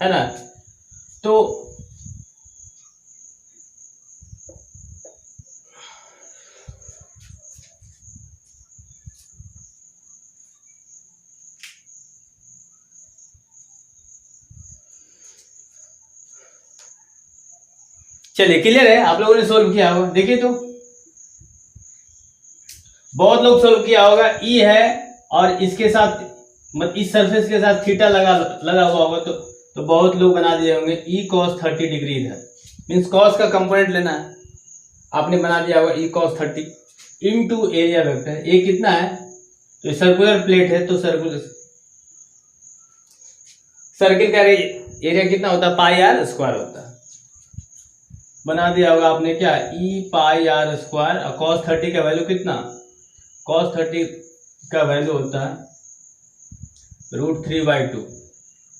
है ना। तो चलिए क्लियर है, आप लोगों ने सोल्व किया होगा। देखिए तो बहुत लोग सोल्व किया होगा। ई है और इसके साथ इस सरफेस के साथ थीटा लगा हुआ होगा, तो बहुत लोग बना दिए होंगे ई cos 30 डिग्री इधर, मीन्स cos का कंपोनेंट लेना है, आपने बना दिया होगा ई cos 30 इनटू एरिया वेक्टर। ए कितना है, तो सर्कुलर प्लेट है तो सर्किल का एरिया कितना होता है, पाई आर स्क्वायर होता है। बना दिया होगा आपने क्या, ई पाई आर स्क्वायर, और cos 30 का वैल्यू कितना, cos 30 का वैल्यू होता है √3/2,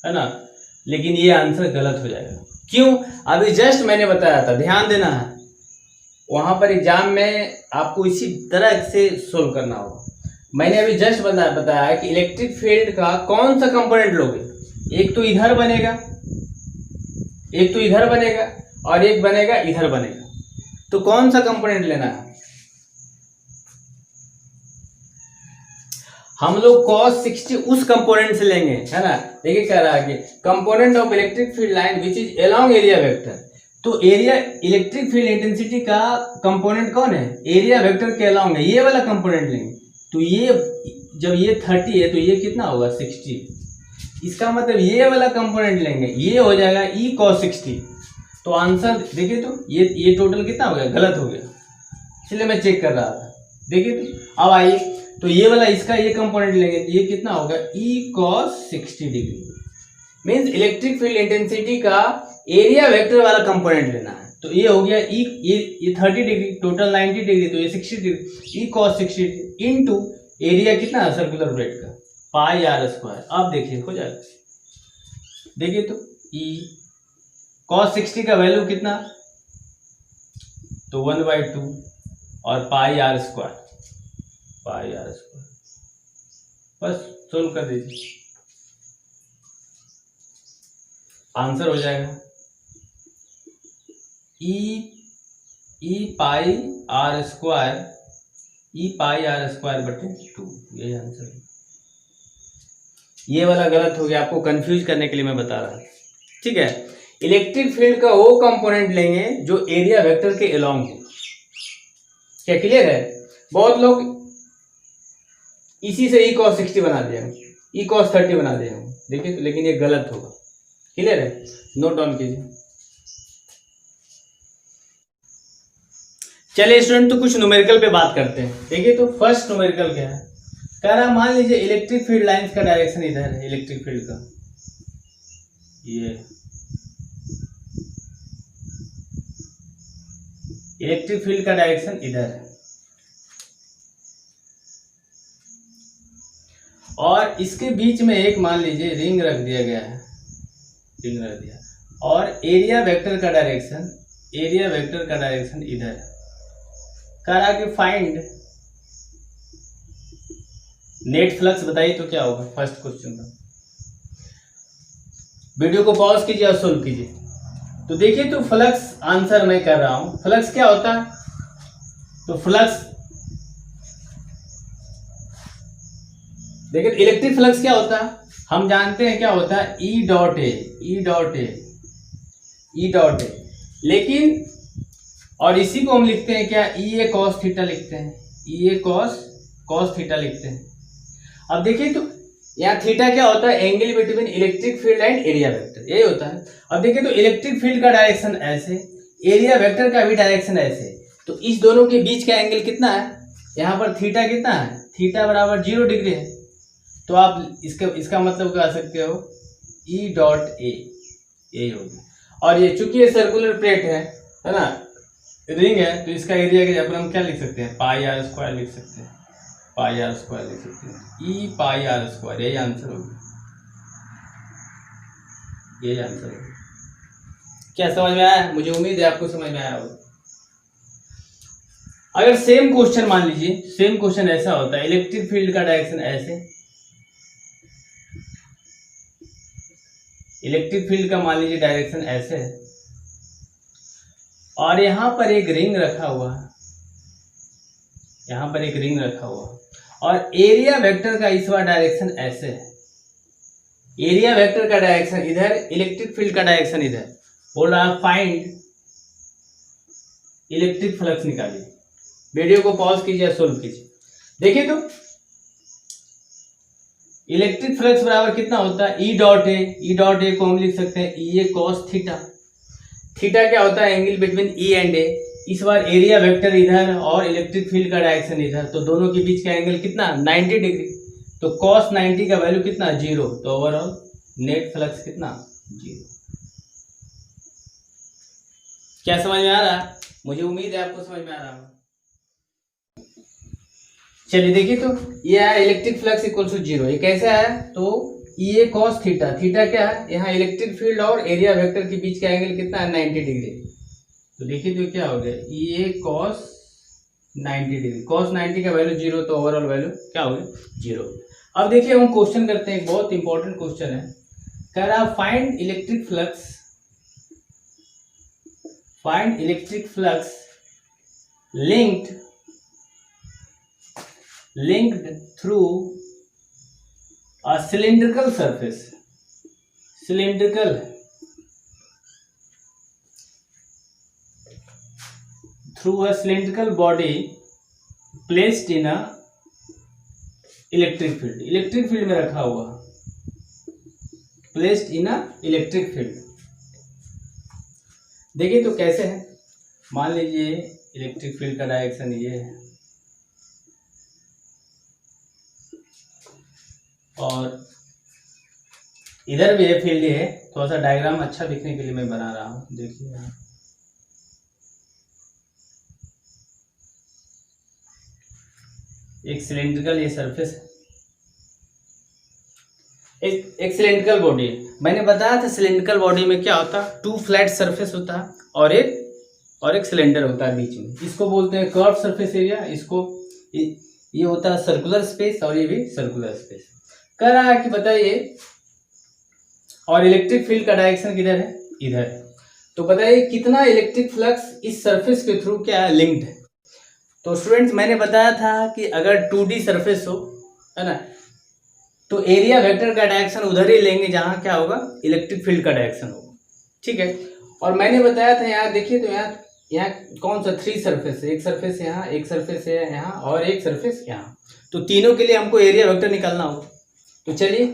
है ना। लेकिन ये आंसर गलत हो जाएगा। क्यों, अभी जस्ट मैंने बताया था, ध्यान देना है, वहां पर एग्जाम में आपको इसी तरह से सोल्व करना होगा। मैंने अभी जस्ट बताया कि इलेक्ट्रिक फील्ड का कौन सा कंपोनेंट लोगे, एक तो इधर बनेगा, एक तो इधर बनेगा और एक बनेगा इधर बनेगा, तो कौन सा कंपोनेंट लेना है। हम लोग cos 60 उस कंपोनेंट से लेंगे, है ना। देखिए कह रहा है कि component of electric field line which is along area vector, तो एरिया इलेक्ट्रिक फील्ड इंटेंसिटी का कंपोनेंट कौन है, एरिया वेक्टर के अलोंग है, ये वाला कंपोनेंट लेंगे। तो ये जब ये 30 है तो ये कितना होगा 60, इसका मतलब ये वाला कंपोनेंट लेंगे, ये हो जाएगा ई cos 60। तो आंसर देखिए तो ये टोटल कितना हो गया, गलत हो गया, इसलिए मैं चेक कर रहा था। देखिए तो अब आइए, तो ये वाला इसका ये कंपोनेंट लेंगे, ये कितना होगा ई cos 60 degree, means electric field intensity का एरिया वेक्टर वाला कंपोनेंट लेना है। तो ये हो गया ये 30 डिग्री, टोटल 90 डिग्री, तो ये 60 डिग्री, ई cos 60 इनटू एरिया कितना है सर्कुलर प्लेट का, पाई आर स्क्वायर। अब देखिए हो जाएगा, देखिए तो ई cos 60 का वैल्यू कितना, तो 1/2 और पाई आर स्क्वायर, बस सोल्व कर दीजिए, आंसर हो जाएगा ई पाई आर स्क्वायर बटे 2, ये आंसर है। ये वाला गलत हो गया, आपको कंफ्यूज करने के लिए मैं बता रहा हूं, ठीक है। इलेक्ट्रिक फील्ड का वो कंपोनेंट लेंगे जो एरिया वेक्टर के अलोंग हो। क्या क्लियर है, बहुत लोग इसी से ई cos 60 बना दिया, ई cos 30 बना दिया, देखिए तो, लेकिन ये गलत होगा। क्लियर है, नोट डाउन कीजिए। चलिए स्टूडेंट, तो कुछ न्यूमेरिकल पे बात करते हैं। देखिए तो फर्स्ट न्यूमेरिकल क्या है, कह रहा मान लीजिए इलेक्ट्रिक फील्ड लाइंस का डायरेक्शन इधर है, इलेक्ट्रिक फील्ड का ये इलेक्ट्रिक फील्ड का डायरेक्शन इधर है, और इसके बीच में एक मान लीजिए रिंग रख दिया गया है, रिंग रख दिया, और एरिया वेक्टर का डायरेक्शन इधर है। कह रहा कि फाइंड नेट फ्लक्स, बताइए तो क्या होगा फर्स्ट क्वेश्चन का। वीडियो को पॉज कीजिए और सोल्व कीजिए। तो देखिए, तो फ्लक्स आंसर मैं कर रहा हूं। फ्लक्स क्या होता है? तो फ्लक्स देखिए, इलेक्ट्रिक फ्लक्स क्या होता है हम जानते हैं क्या होता है, E dot A, E dot A, E dot A. लेकिन और इसी को हम लिखते हैं क्या, ई ए कॉस थीटा लिखते हैं, ई ए कॉस थीटा लिखते हैं। अब देखिए, तो यहाँ थीटा क्या होता है, angle between electric field and area vector, यही होता है। अब देखिए, तो इलेक्ट्रिक फील्ड का डायरेक्शन ऐसे, एरिया वेक्टर का भी डायरेक्शन ऐसे, तो इस दोनों के बीच का एंगल कितना है, यहाँ पर थीटा कितना है, थीटा बराबर 0 डिग्री है। तो आप इसका मतलब कह सकते हो ई डॉट ए, यही होगी। और ये चूंकि ये सर्कुलर प्लेट है ना, रिंग है, तो इसका एरिया के अपन हम क्या लिख सकते हैं, पाई आर स्क्वायर लिख सकते हैं, पाई आर स्क्वायर लिख सकते हैं, ई पाई आर स्क्वायर, यही आंसर होगा, यही आंसर होगा। क्या समझ में आया? मुझे उम्मीद है आपको समझ में आया होगा। अगर सेम क्वेश्चन मान लीजिए, सेम क्वेश्चन ऐसा होता है, इलेक्ट्रिक फील्ड का डायरेक्शन ऐसे, इलेक्ट्रिक फील्ड का मान लीजिए डायरेक्शन ऐसे है, और यहां पर एक रिंग रखा हुआ है, यहां पर एक रिंग रखा हुआ, और एरिया वेक्टर का इस बार डायरेक्शन ऐसे है, एरिया वेक्टर का डायरेक्शन इधर, इलेक्ट्रिक फील्ड का डायरेक्शन इधर। बोल रहा है फाइंड इलेक्ट्रिक फ्लक्स निकालिए। वीडियो को पॉज कीजिए, सोल्व कीजिए। देखिए, तो इलेक्ट्रिक फ्लक्स बराबर कितना होता है, E dot A, E dot A को हम लिख सकते हैं ई ए कॉस थीटा। थीटा क्या होता है, एंगल बिटवीन ई एंड ए। इस बार एरिया वेक्टर इधर और इलेक्ट्रिक फील्ड का डायरेक्शन इधर, तो दोनों के बीच का एंगल कितना, 90 डिग्री। तो cos 90 का वैल्यू कितना, 0। तो ओवरऑल नेट फ्लक्स कितना, 0। क्या समझ में आ रहा है? मुझे उम्मीद है आपको समझ में आ रहा होगा। चलिए देखिए, तो ये है इलेक्ट्रिक फ्लक्स इक्वल टू 0। ये कैसे है, तो ई ए कॉस थीटा, थीटा क्या है, यहाँ इलेक्ट्रिक फील्ड और एरिया वेक्टर के बीच का एंगल कितना है, 90 डिग्री। तो देखिए, तो क्या हो गया, ई ए कॉस 90 डिग्री, कॉस 90 का वैल्यू 0, तो ओवरऑल वैल्यू क्या हो गया, 0। अब देखिए, हम क्वेश्चन करते हैं, एक बहुत इंपॉर्टेंट क्वेश्चन है। कह रहा find electric flux, find electric flux linked through a cylindrical surface, cylindrical through a cylindrical body placed in a electric field, electric field में रखा हुआ, placed in a electric field। देखिए, तो कैसे है, मान लीजिए इलेक्ट्रिक फील्ड का डायरेक्शन ये है, और इधर भी ये फील्ड है। थोड़ा सा डायग्राम अच्छा दिखने के लिए मैं बना रहा हूं, देखिए यहाँ एक सिलेंड्रिकल ये सरफेस है, एक सिलेंड्रिकल बॉडी है। मैंने बताया था सिलेंड्रिकल बॉडी में क्या होता है, 2 फ्लैट सरफेस होता है और एक सिलेंडर होता है बीच में। इसको बोलते हैं कर्व सरफेस एरिया, इसको ये होता है सर्कुलर स्पेस, और ये भी सर्कुलर स्पेस। कह रहा है कि बताइए, और इलेक्ट्रिक फील्ड का डायरेक्शन किधर है, इधर है। तो बताइए कितना इलेक्ट्रिक फ्लक्स इस सरफेस के थ्रू क्या है, लिंक्ड है। तो स्टूडेंट्स, मैंने बताया था कि अगर 2D सरफेस हो, है ना, तो एरिया वेक्टर का डायरेक्शन उधर ही लेंगे जहां क्या होगा, इलेक्ट्रिक फील्ड का डायरेक्शन होगा, ठीक है। और मैंने बताया था यहाँ देखिए, तो यहाँ कौन सा 3 सरफेस है, एक सरफेस यहाँ, एक सरफेस है यहाँ, और एक सरफेस यहाँ। तो तीनों के लिए हमको एरिया वेक्टर निकालना होगा। तो चलिए,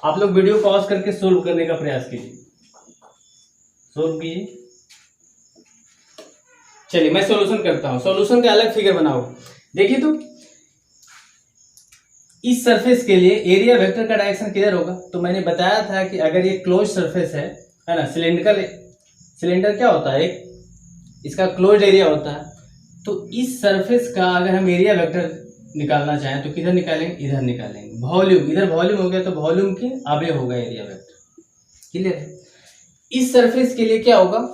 आप लोग वीडियो पॉज करके सोल्व करने का प्रयास कीजिए, सोल्व कीजिए। चलिए, मैं सॉल्यूशन करता हूं, सॉल्यूशन का अलग फिगर बनाओ। देखिए, तो इस सरफेस के लिए एरिया वेक्टर का डायरेक्शन किधर होगा, तो मैंने बताया था कि अगर ये क्लोज सरफेस है ना, सिलेंडर क्या होता है, एक इसका क्लोज एरिया होता है। तो इस सरफेस का अगर हम एरिया वेक्टर निकालना चाहें तो किधर निकालेंगे, इधर निकालेंगे। वॉल्यूम, इधर वॉल्यूम हो गया, तो वॉल्यूम के आगे होगा एरिया वेक्टर, क्लियर है। इस सरफेस के लिए क्या होगा,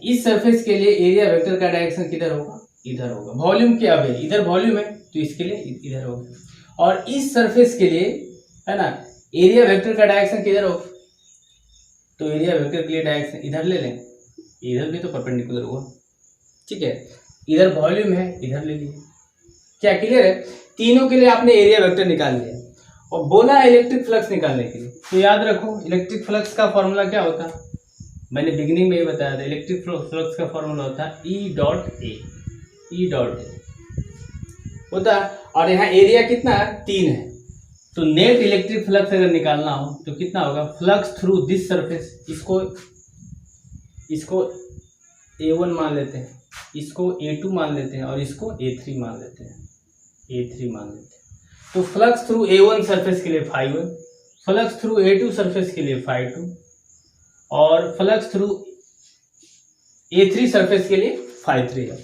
इस सरफेस के लिए एरिया वेक्टर का डायरेक्शन किधर होगा, इधर होगा। वॉल्यूम के आगे, इधर वॉल्यूम है तो इसके लिए इधर होगा। और इस सरफेस के लिए, है ना, एरिया वेक्टर का डायरेक्शन किधर होगा, तो एरिया वेक्टर के लिए डायरेक्शन इधर ले लें, इधर भी तो परपेंडिकुलर हुआ, ठीक है। इधर वॉल्यूम है, इधर ले लिए, क्या क्लियर है। तीनों के लिए आपने एरिया वेक्टर निकाल लिया और बोला है इलेक्ट्रिक फ्लक्स निकालने के लिए। तो याद रखो इलेक्ट्रिक फ्लक्स का फॉर्मूला क्या होता है, मैंने बिगिनिंग में ही बताया था। इलेक्ट्रिक फ्लक्स का फॉर्मूला होता है ई डॉट ए होता है। और यहाँ एरिया कितना है, 3 है। तो नेट इलेक्ट्रिक फ्लक्स अगर निकालना हो तो कितना होगा, फ्लक्स थ्रू दिस सरफेस, इसको A1 मान लेते हैं, इसको A2 मान लेते हैं और इसको A3 मान लेते हैं, तो फ्लक्स थ्रू A1 सरफेस के लिए φ1, फ्लक्स थ्रू A2 सरफेस के लिए φ2 और फ्लक्स थ्रू A3 सरफेस के लिए φ3 है।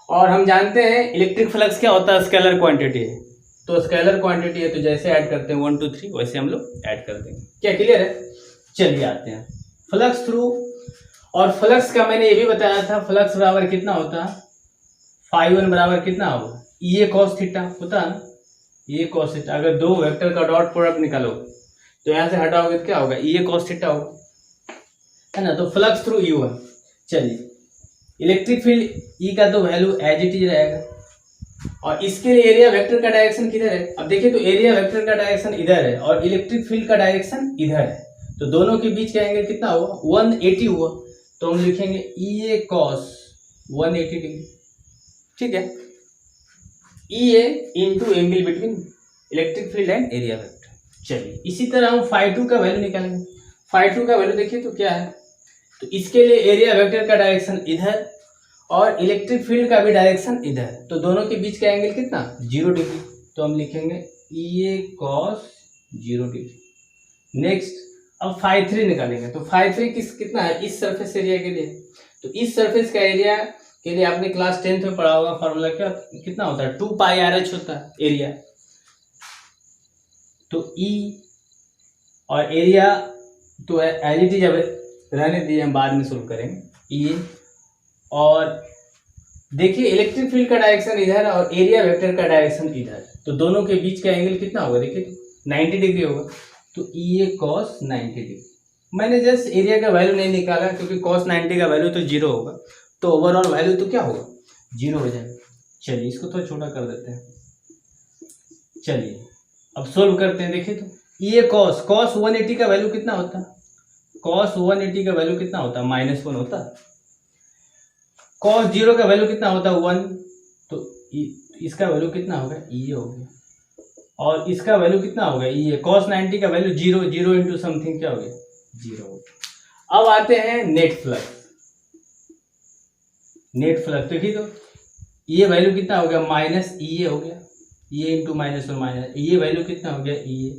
और हम जानते हैं इलेक्ट्रिक फ्लक्स क्या होता है, स्केलर क्वांटिटी है। तो स्केलर क्वांटिटी है तो जैसे ऐड करते हैं 1 2 3 वैसे हम लोग ऐड कर देंगे, क्या क्लियर है। चलिए आते हैं फ्लक्स थ्रू। और फ्लक्स का मैंने ये भी बताया था, फ्लक्स बराबर कितना होता है, φ1 बराबर कितना होगा, ये cos थीटा होता है ना, ये cos थीटा। अगर दो वेक्टर का डॉट प्रोडक्ट निकालो तो यहाँ से हटाओगे तो क्या होगा, ये cos थीटा होगा, है ना। तो फ्लक्स थ्रू E1। चलिए इलेक्ट्रिक फील्ड E का तो वैल्यू एज इट इज रहेगा और इसके लिए एरिया वेक्टर का डायरेक्शन किधर है। अब देखिए तो एरिया वेक्टर का डायरेक्शन इधर है और इलेक्ट्रिक फील्ड का डायरेक्शन इधर है, तो दोनों के बीच का एंगल कितना हुआ, 180 हुआ। तो हम लिखेंगे EA cos 180 डिग्री, ठीक है। EA into angle between electric field and area vector. चलिए इसी तरह हम φ2 का वैल्यू निकालेंगे। φ2 का वैल्यू देखिए तो क्या है, तो इसके लिए एरिया वेक्टर का डायरेक्शन इधर और इलेक्ट्रिक फील्ड का भी डायरेक्शन इधर, तो दोनों के बीच का एंगल कितना, 0 डिग्री। तो हम लिखेंगे EA cos 0 डिग्री। नेक्स्ट अब φ3 निकालेंगे। तो φ3 कितना है, इस सरफेस एरिया के लिए। तो इस सरफेस का एरिया के लिए आपने क्लास 10th में पढ़ा होगा फॉर्मूला कितना होता है, 2πRH होता है एरिया। तो E और एरिया तो एज इट इज रहने दीजिए, हम बाद में सोल्व करेंगे। E और देखिए इलेक्ट्रिक फील्ड का डायरेक्शन इधर और एरिया वेक्टर का डायरेक्शन इधर, तो दोनों के बीच का एंगल कितना होगा, देखिए तो 90 डिग्री होगा। तो EA cos 90 डिग्री। मैंने जस्ट एरिया का वैल्यू नहीं निकाला क्योंकि cos 90 का वैल्यू तो 0 होगा, तो ओवरऑल वैल्यू तो क्या होगा, 0 हो जाएगा। चलिए इसको थोड़ा छोटा कर देते हैं। चलिए अब सोल्व करते हैं। देखिए तो EA cos 180 का वैल्यू कितना होता है, cos 180 का वैल्यू कितना होता है, -1 होता है। cos 0 का वैल्यू कितना होता है, 1, तो इसका वैल्यू कितना होगा, EA हो गया। और इसका वैल्यू कितना होगा, ये cos 90 का वैल्यू 0 इंटू समथिंग क्या हो गया, 0 हो गया। अब आते हैं नेट फ्लक्स। देखिए तो ये वैल्यू कितना हो गया, -EA हो गया, ये इंटू -1 ये वैल्यू कितना हो गया, EA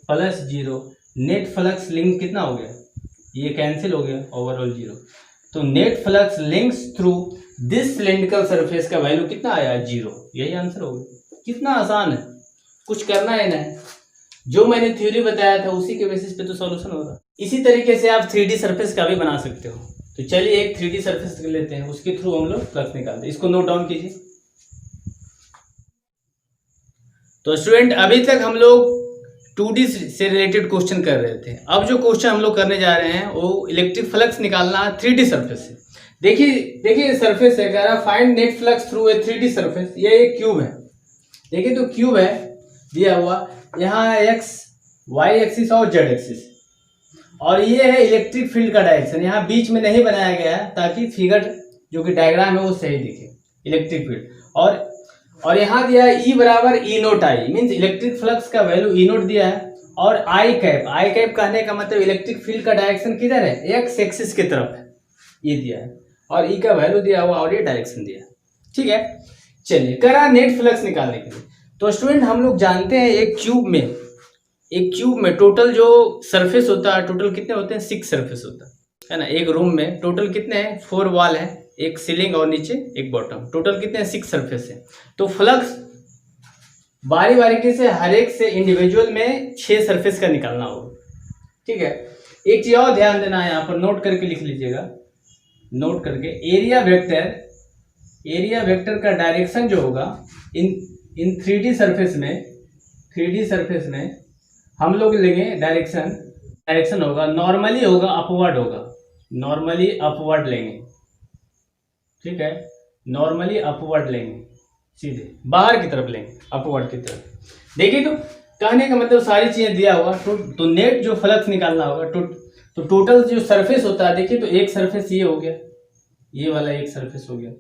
plus 0। Net flux link कितना हो गया, ये कैंसिल हो गया, ओवरऑल 0। तो net flux links through this cylindrical surface का वैल्यू कितना आया, 0। यही आंसर हो गया। कितना आसान है, कुछ करना है ना, जो मैंने थ्योरी बताया था उसी के बेसिस पे तो सॉल्यूशन होगा। इसी तरीके से आप 3D सरफेस का भी बना सकते हो। तो चलिए एक 3D सरफेस लेते हैं, उसके थ्रू हम लोग फ्लक्स निकालते हैं। इसको नोट डाउन कीजिए। तो स्टूडेंट अभी तक हम लोग 2D से रिलेटेड क्वेश्चन कर रहे थे। अब जो क्वेश्चन हम लोग करने जा रहे हैं वो इलेक्ट्रिक फ्लक्स निकालना है 3D सरफेस से। देखिए सरफेस है, कह रहा है find net flux through a 3D surface. ये एक क्यूब है, देखिए तो क्यूब है दिया हुआ, यहाँ है एक्स वाई एक्सिस और जेड एक्सिस, और ये है इलेक्ट्रिक फील्ड का डायरेक्शन। यहाँ बीच में नहीं बनाया गया है ताकि फिगर जो कि डायग्राम है वो सही दिखे, इलेक्ट्रिक फील्ड। और यहाँ दिया है E बराबर E0 I, means electric flux का वैल्यू E0 दिया है। और आई कैप कहने का मतलब इलेक्ट्रिक फील्ड का डायरेक्शन किधर है, एक्स एक्सिस की तरफ है, ये दिया है। और E का वैल्यू दिया हुआ और ये डायरेक्शन दिया है, ठीक है। चलिए करा नेट फ्लक्स निकालने के लिए। तो स्टूडेंट हम लोग जानते हैं एक क्यूब में टोटल जो सरफेस होता है, टोटल कितने होते हैं, 6 सरफेस होता है ना। एक रूम में टोटल कितने हैं, 4 वॉल है, एक सीलिंग और नीचे एक बॉटम, टोटल कितने हैं, 6 सरफेस है। तो फ्लक्स बारी बारी से हर एक से इंडिविजुअल में 6 सरफेस का निकालना होगा, ठीक है। एक चीज और ध्यान देना है, यहाँ पर नोट करके लिख लीजिएगा, नोट करके एरिया वेक्टर का डायरेक्शन जो होगा इन 3D सरफेस में हम लोग लेंगे डायरेक्शन डायरेक्शन होगा नॉर्मली होगा अपवर्ड होगा, नॉर्मली अपवर्ड लेंगे, ठीक है, नॉर्मली अपवर्ड लेंगे, सीधे बाहर की तरफ लेंगे, अपवर्ड की तरफ। देखिए तो कहने का मतलब सारी चीजें दिया होगा। तो नेट जो फ्लक्स निकालना होगा तो टोटल जो सरफेस होता है, देखिए तो एक सरफेस ये हो गया, ये वाला एक सरफेस हो गया,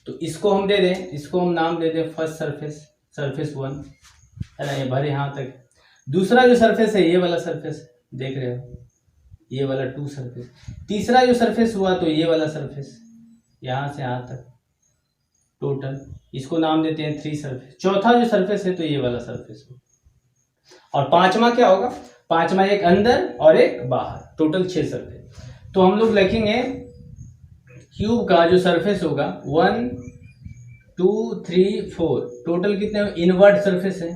तो इसको हम दे दें, इसको हम नाम दे दें फर्स्ट सरफेस, सरफेस 1 है ना, ये भरे यहाँ तक। दूसरा जो सरफेस है ये वाला सरफेस देख रहे हो, ये वाला 2 सरफेस। तीसरा जो सरफेस हुआ तो ये वाला सरफेस यहाँ से यहाँ तक टोटल, इसको नाम देते हैं 3 सरफेस। चौथा जो सरफेस है तो ये वाला सरफेस हो, और पांचवा क्या होगा, पांचवा एक अंदर और एक बाहर, टोटल 6 सरफेस। तो हम लोग लिखेंगे क्यूब का जो सरफेस होगा 1 2 3 4, टोटल कितने इनवर्ट सरफेस है,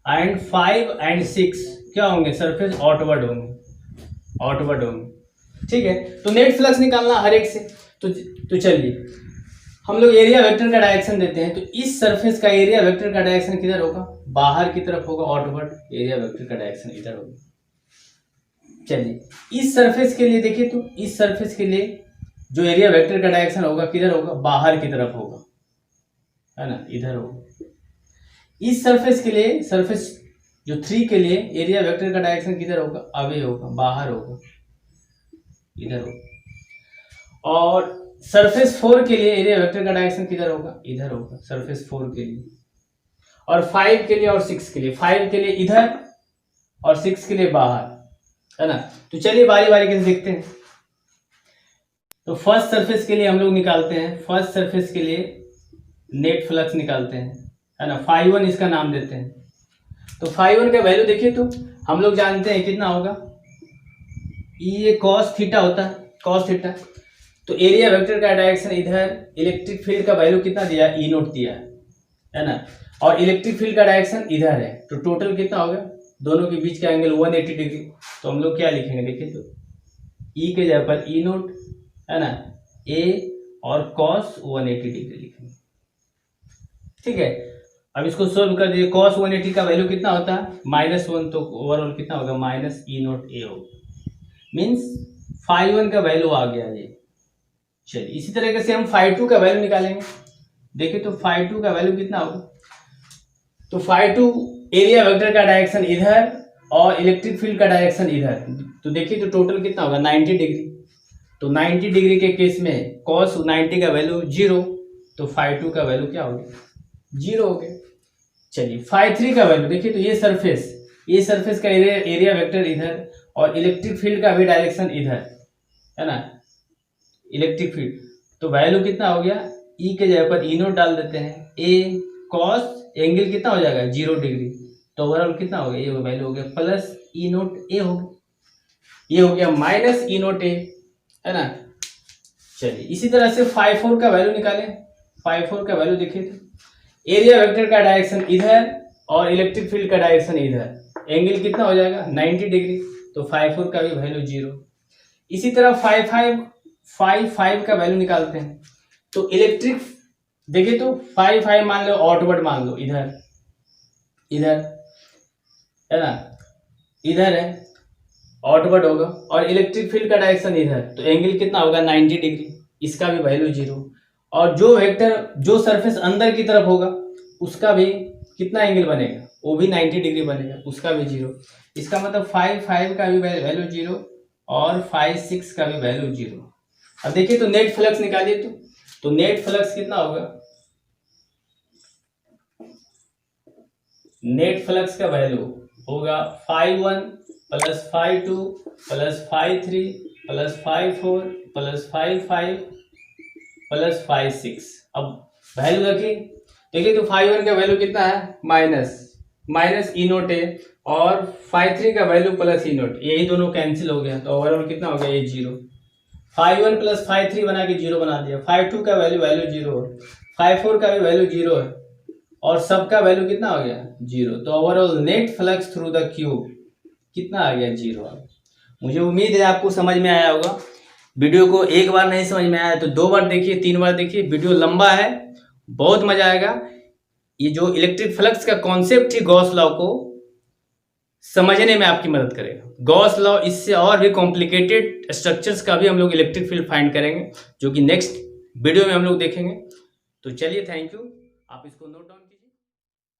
एंड 5 एंड 6 क्या होंगे, सरफेस आउटवर्ड होंगे, आउटवर्ड होंगे, ठीक है। तो नेट फ्लक्स निकालना हर एक से। तो चलिए हम लोग एरिया वेक्टर का डायरेक्शन देते हैं। तो इस सरफेस का एरिया वेक्टर का डायरेक्शन किधर होगा, बाहर की तरफ होगा, आउटवर्ड। एरिया वेक्टर का डायरेक्शन इधर होगा। चलिए इस सरफेस के लिए देखिए, तो इस सरफेस के लिए जो एरिया वेक्टर का डायरेक्शन होगा किधर होगा, बाहर की तरफ होगा, है ना, इधर होगा। इस सरफेस के लिए, सरफेस जो 3 के लिए एरिया वेक्टर का डायरेक्शन किधर होगा, अवे होगा, बाहर होगा, इधर होगा। और सरफेस 4 के लिए एरिया वेक्टर का डायरेक्शन किधर होगा, इधर होगा, सरफेस 4 के लिए। और 5 के लिए और 6 के लिए, 5 के लिए इधर और 6 के लिए बाहर, है ना। तो चलिए बारी बारी से देखते हैं। तो फर्स्ट सरफेस के लिए हम लोग निकालते हैं, फर्स्ट सरफेस के लिए नेट फ्लक्स निकालते हैं, है ना। φ1 इसका नाम देते हैं। तो φ1 का वैल्यू देखिए, तो हम लोग जानते हैं कितना होगा, ये cos थीटा होता है, cos थीटा। तो एरिया वेक्टर का डायरेक्शन इधर, इलेक्ट्रिक फील्ड का वैल्यू कितना दिया, E0 दिया है ना, और इलेक्ट्रिक फील्ड का डायरेक्शन इधर है। तो टोटल कितना होगा, दोनों के बीच का एंगल 180 डिग्री। तो हम लोग क्या लिखेंगे, देखिए तो E के जगह पर E0 है ना, A और cos 180 डिग्री लिखेंगे, ठीक है। अब इसको सोल्व कर दीजिए, cos 180 का वैल्यू कितना होता है, -1, तो ओवरऑल कितना होगा, -E0A होगा, मीन्स φ1 का वैल्यू आ गया ये। चलिए इसी तरीके से हम φ2 का वैल्यू निकालेंगे। देखिए तो φ2 का वैल्यू कितना होगा, तो φ2 एरिया वेक्टर का डायरेक्शन इधर और इलेक्ट्रिक फील्ड का डायरेक्शन इधर। तो देखिए तो टोटल कितना होगा, 90 डिग्री। तो 90 डिग्री के केस में cos 90 का वैल्यू 0, तो φ2 का वैल्यू क्या होगा, 0 हो गया। चलिए φ3 का वैल्यू देखिए, तो ये सरफेस का एरिया वेक्टर इधर और इलेक्ट्रिक फील्ड का भी डायरेक्शन इधर, है ना, इलेक्ट्रिक फील्ड। तो वैल्यू कितना हो गया, E के जगह पर E0 डाल देते हैं, A cos एंगल कितना हो जाएगा, 0 डिग्री। तो ओवरऑल कितना हो गया, ये वैल्यू हो गया प्लस E0A हो गया, ये हो गया माइनस E0A, है ना। चलिए इसी तरह से φ4 का वैल्यू निकालें। φ4 का वैल्यू देखिए, तो एरिया वेक्टर का डायरेक्शन इधर और इलेक्ट्रिक फील्ड का डायरेक्शन इधर, एंगल कितना हो जाएगा, 90 डिग्री। तो φ4 का भी वैल्यू 0। इसी तरह φ5 का वैल्यू निकालते हैं। तो इलेक्ट्रिक देखिए, तो φ5 मान लो आउटवर्ड, मान लो इधर, इधर है ना, इधर है, आउटवर्ड होगा, और इलेक्ट्रिक फील्ड का डायरेक्शन इधर, तो एंगल कितना होगा, 90 डिग्री। इसका भी वैल्यू 0। और जो वेक्टर, जो सरफेस अंदर की तरफ होगा उसका भी कितना एंगल बनेगा, वो भी 90 डिग्री बनेगा, उसका भी 0। इसका मतलब φ5 का भी वैल्यू 0 और φ6 का भी वैल्यू 0। अब देखिए तो नेट फ्लक्स निकालिए, तो नेट फ्लक्स कितना होगा, नेट फ्लक्स का वैल्यू होगा φ1 plus φ2 plus φ3 plus φ4 plus φ5 plus φ6। अब वैल्यू रखिए, देखिए तो φ1 का वैल्यू कितना है, माइनस E0A, और φ3 का वैल्यू प्लस E0, यही दोनों कैंसिल हो गया। तो ओवरऑल कितना हो गया, ये 0। φ1 प्लस φ3 बना के 0 बना दिया। φ2 का वैल्यू 0 है, φ4 का भी वैल्यू 0 है, और सबका वैल्यू कितना हो गया, 0। तो overall net flux through the cube कितना आ गया, 0 आ गया। मुझे उम्मीद है आपको समझ में आया होगा। वीडियो को एक बार नहीं समझ में आया तो 2 बार देखिए, 3 बार देखिए, वीडियो लंबा है, बहुत मजा आएगा। ये जो इलेक्ट्रिक फ्लक्स का कॉन्सेप्ट थी गॉस लॉ को समझने में आपकी मदद करेगा। गॉस लॉ इससे और भी कॉम्प्लिकेटेड स्ट्रक्चर्स का भी हम लोग इलेक्ट्रिक फील्ड फाइंड करेंगे, जो कि नेक्स्ट वीडियो में हम लोग देखेंगे। तो चलिए, थैंक यू। आप इसको नोट डाउन कीजिए।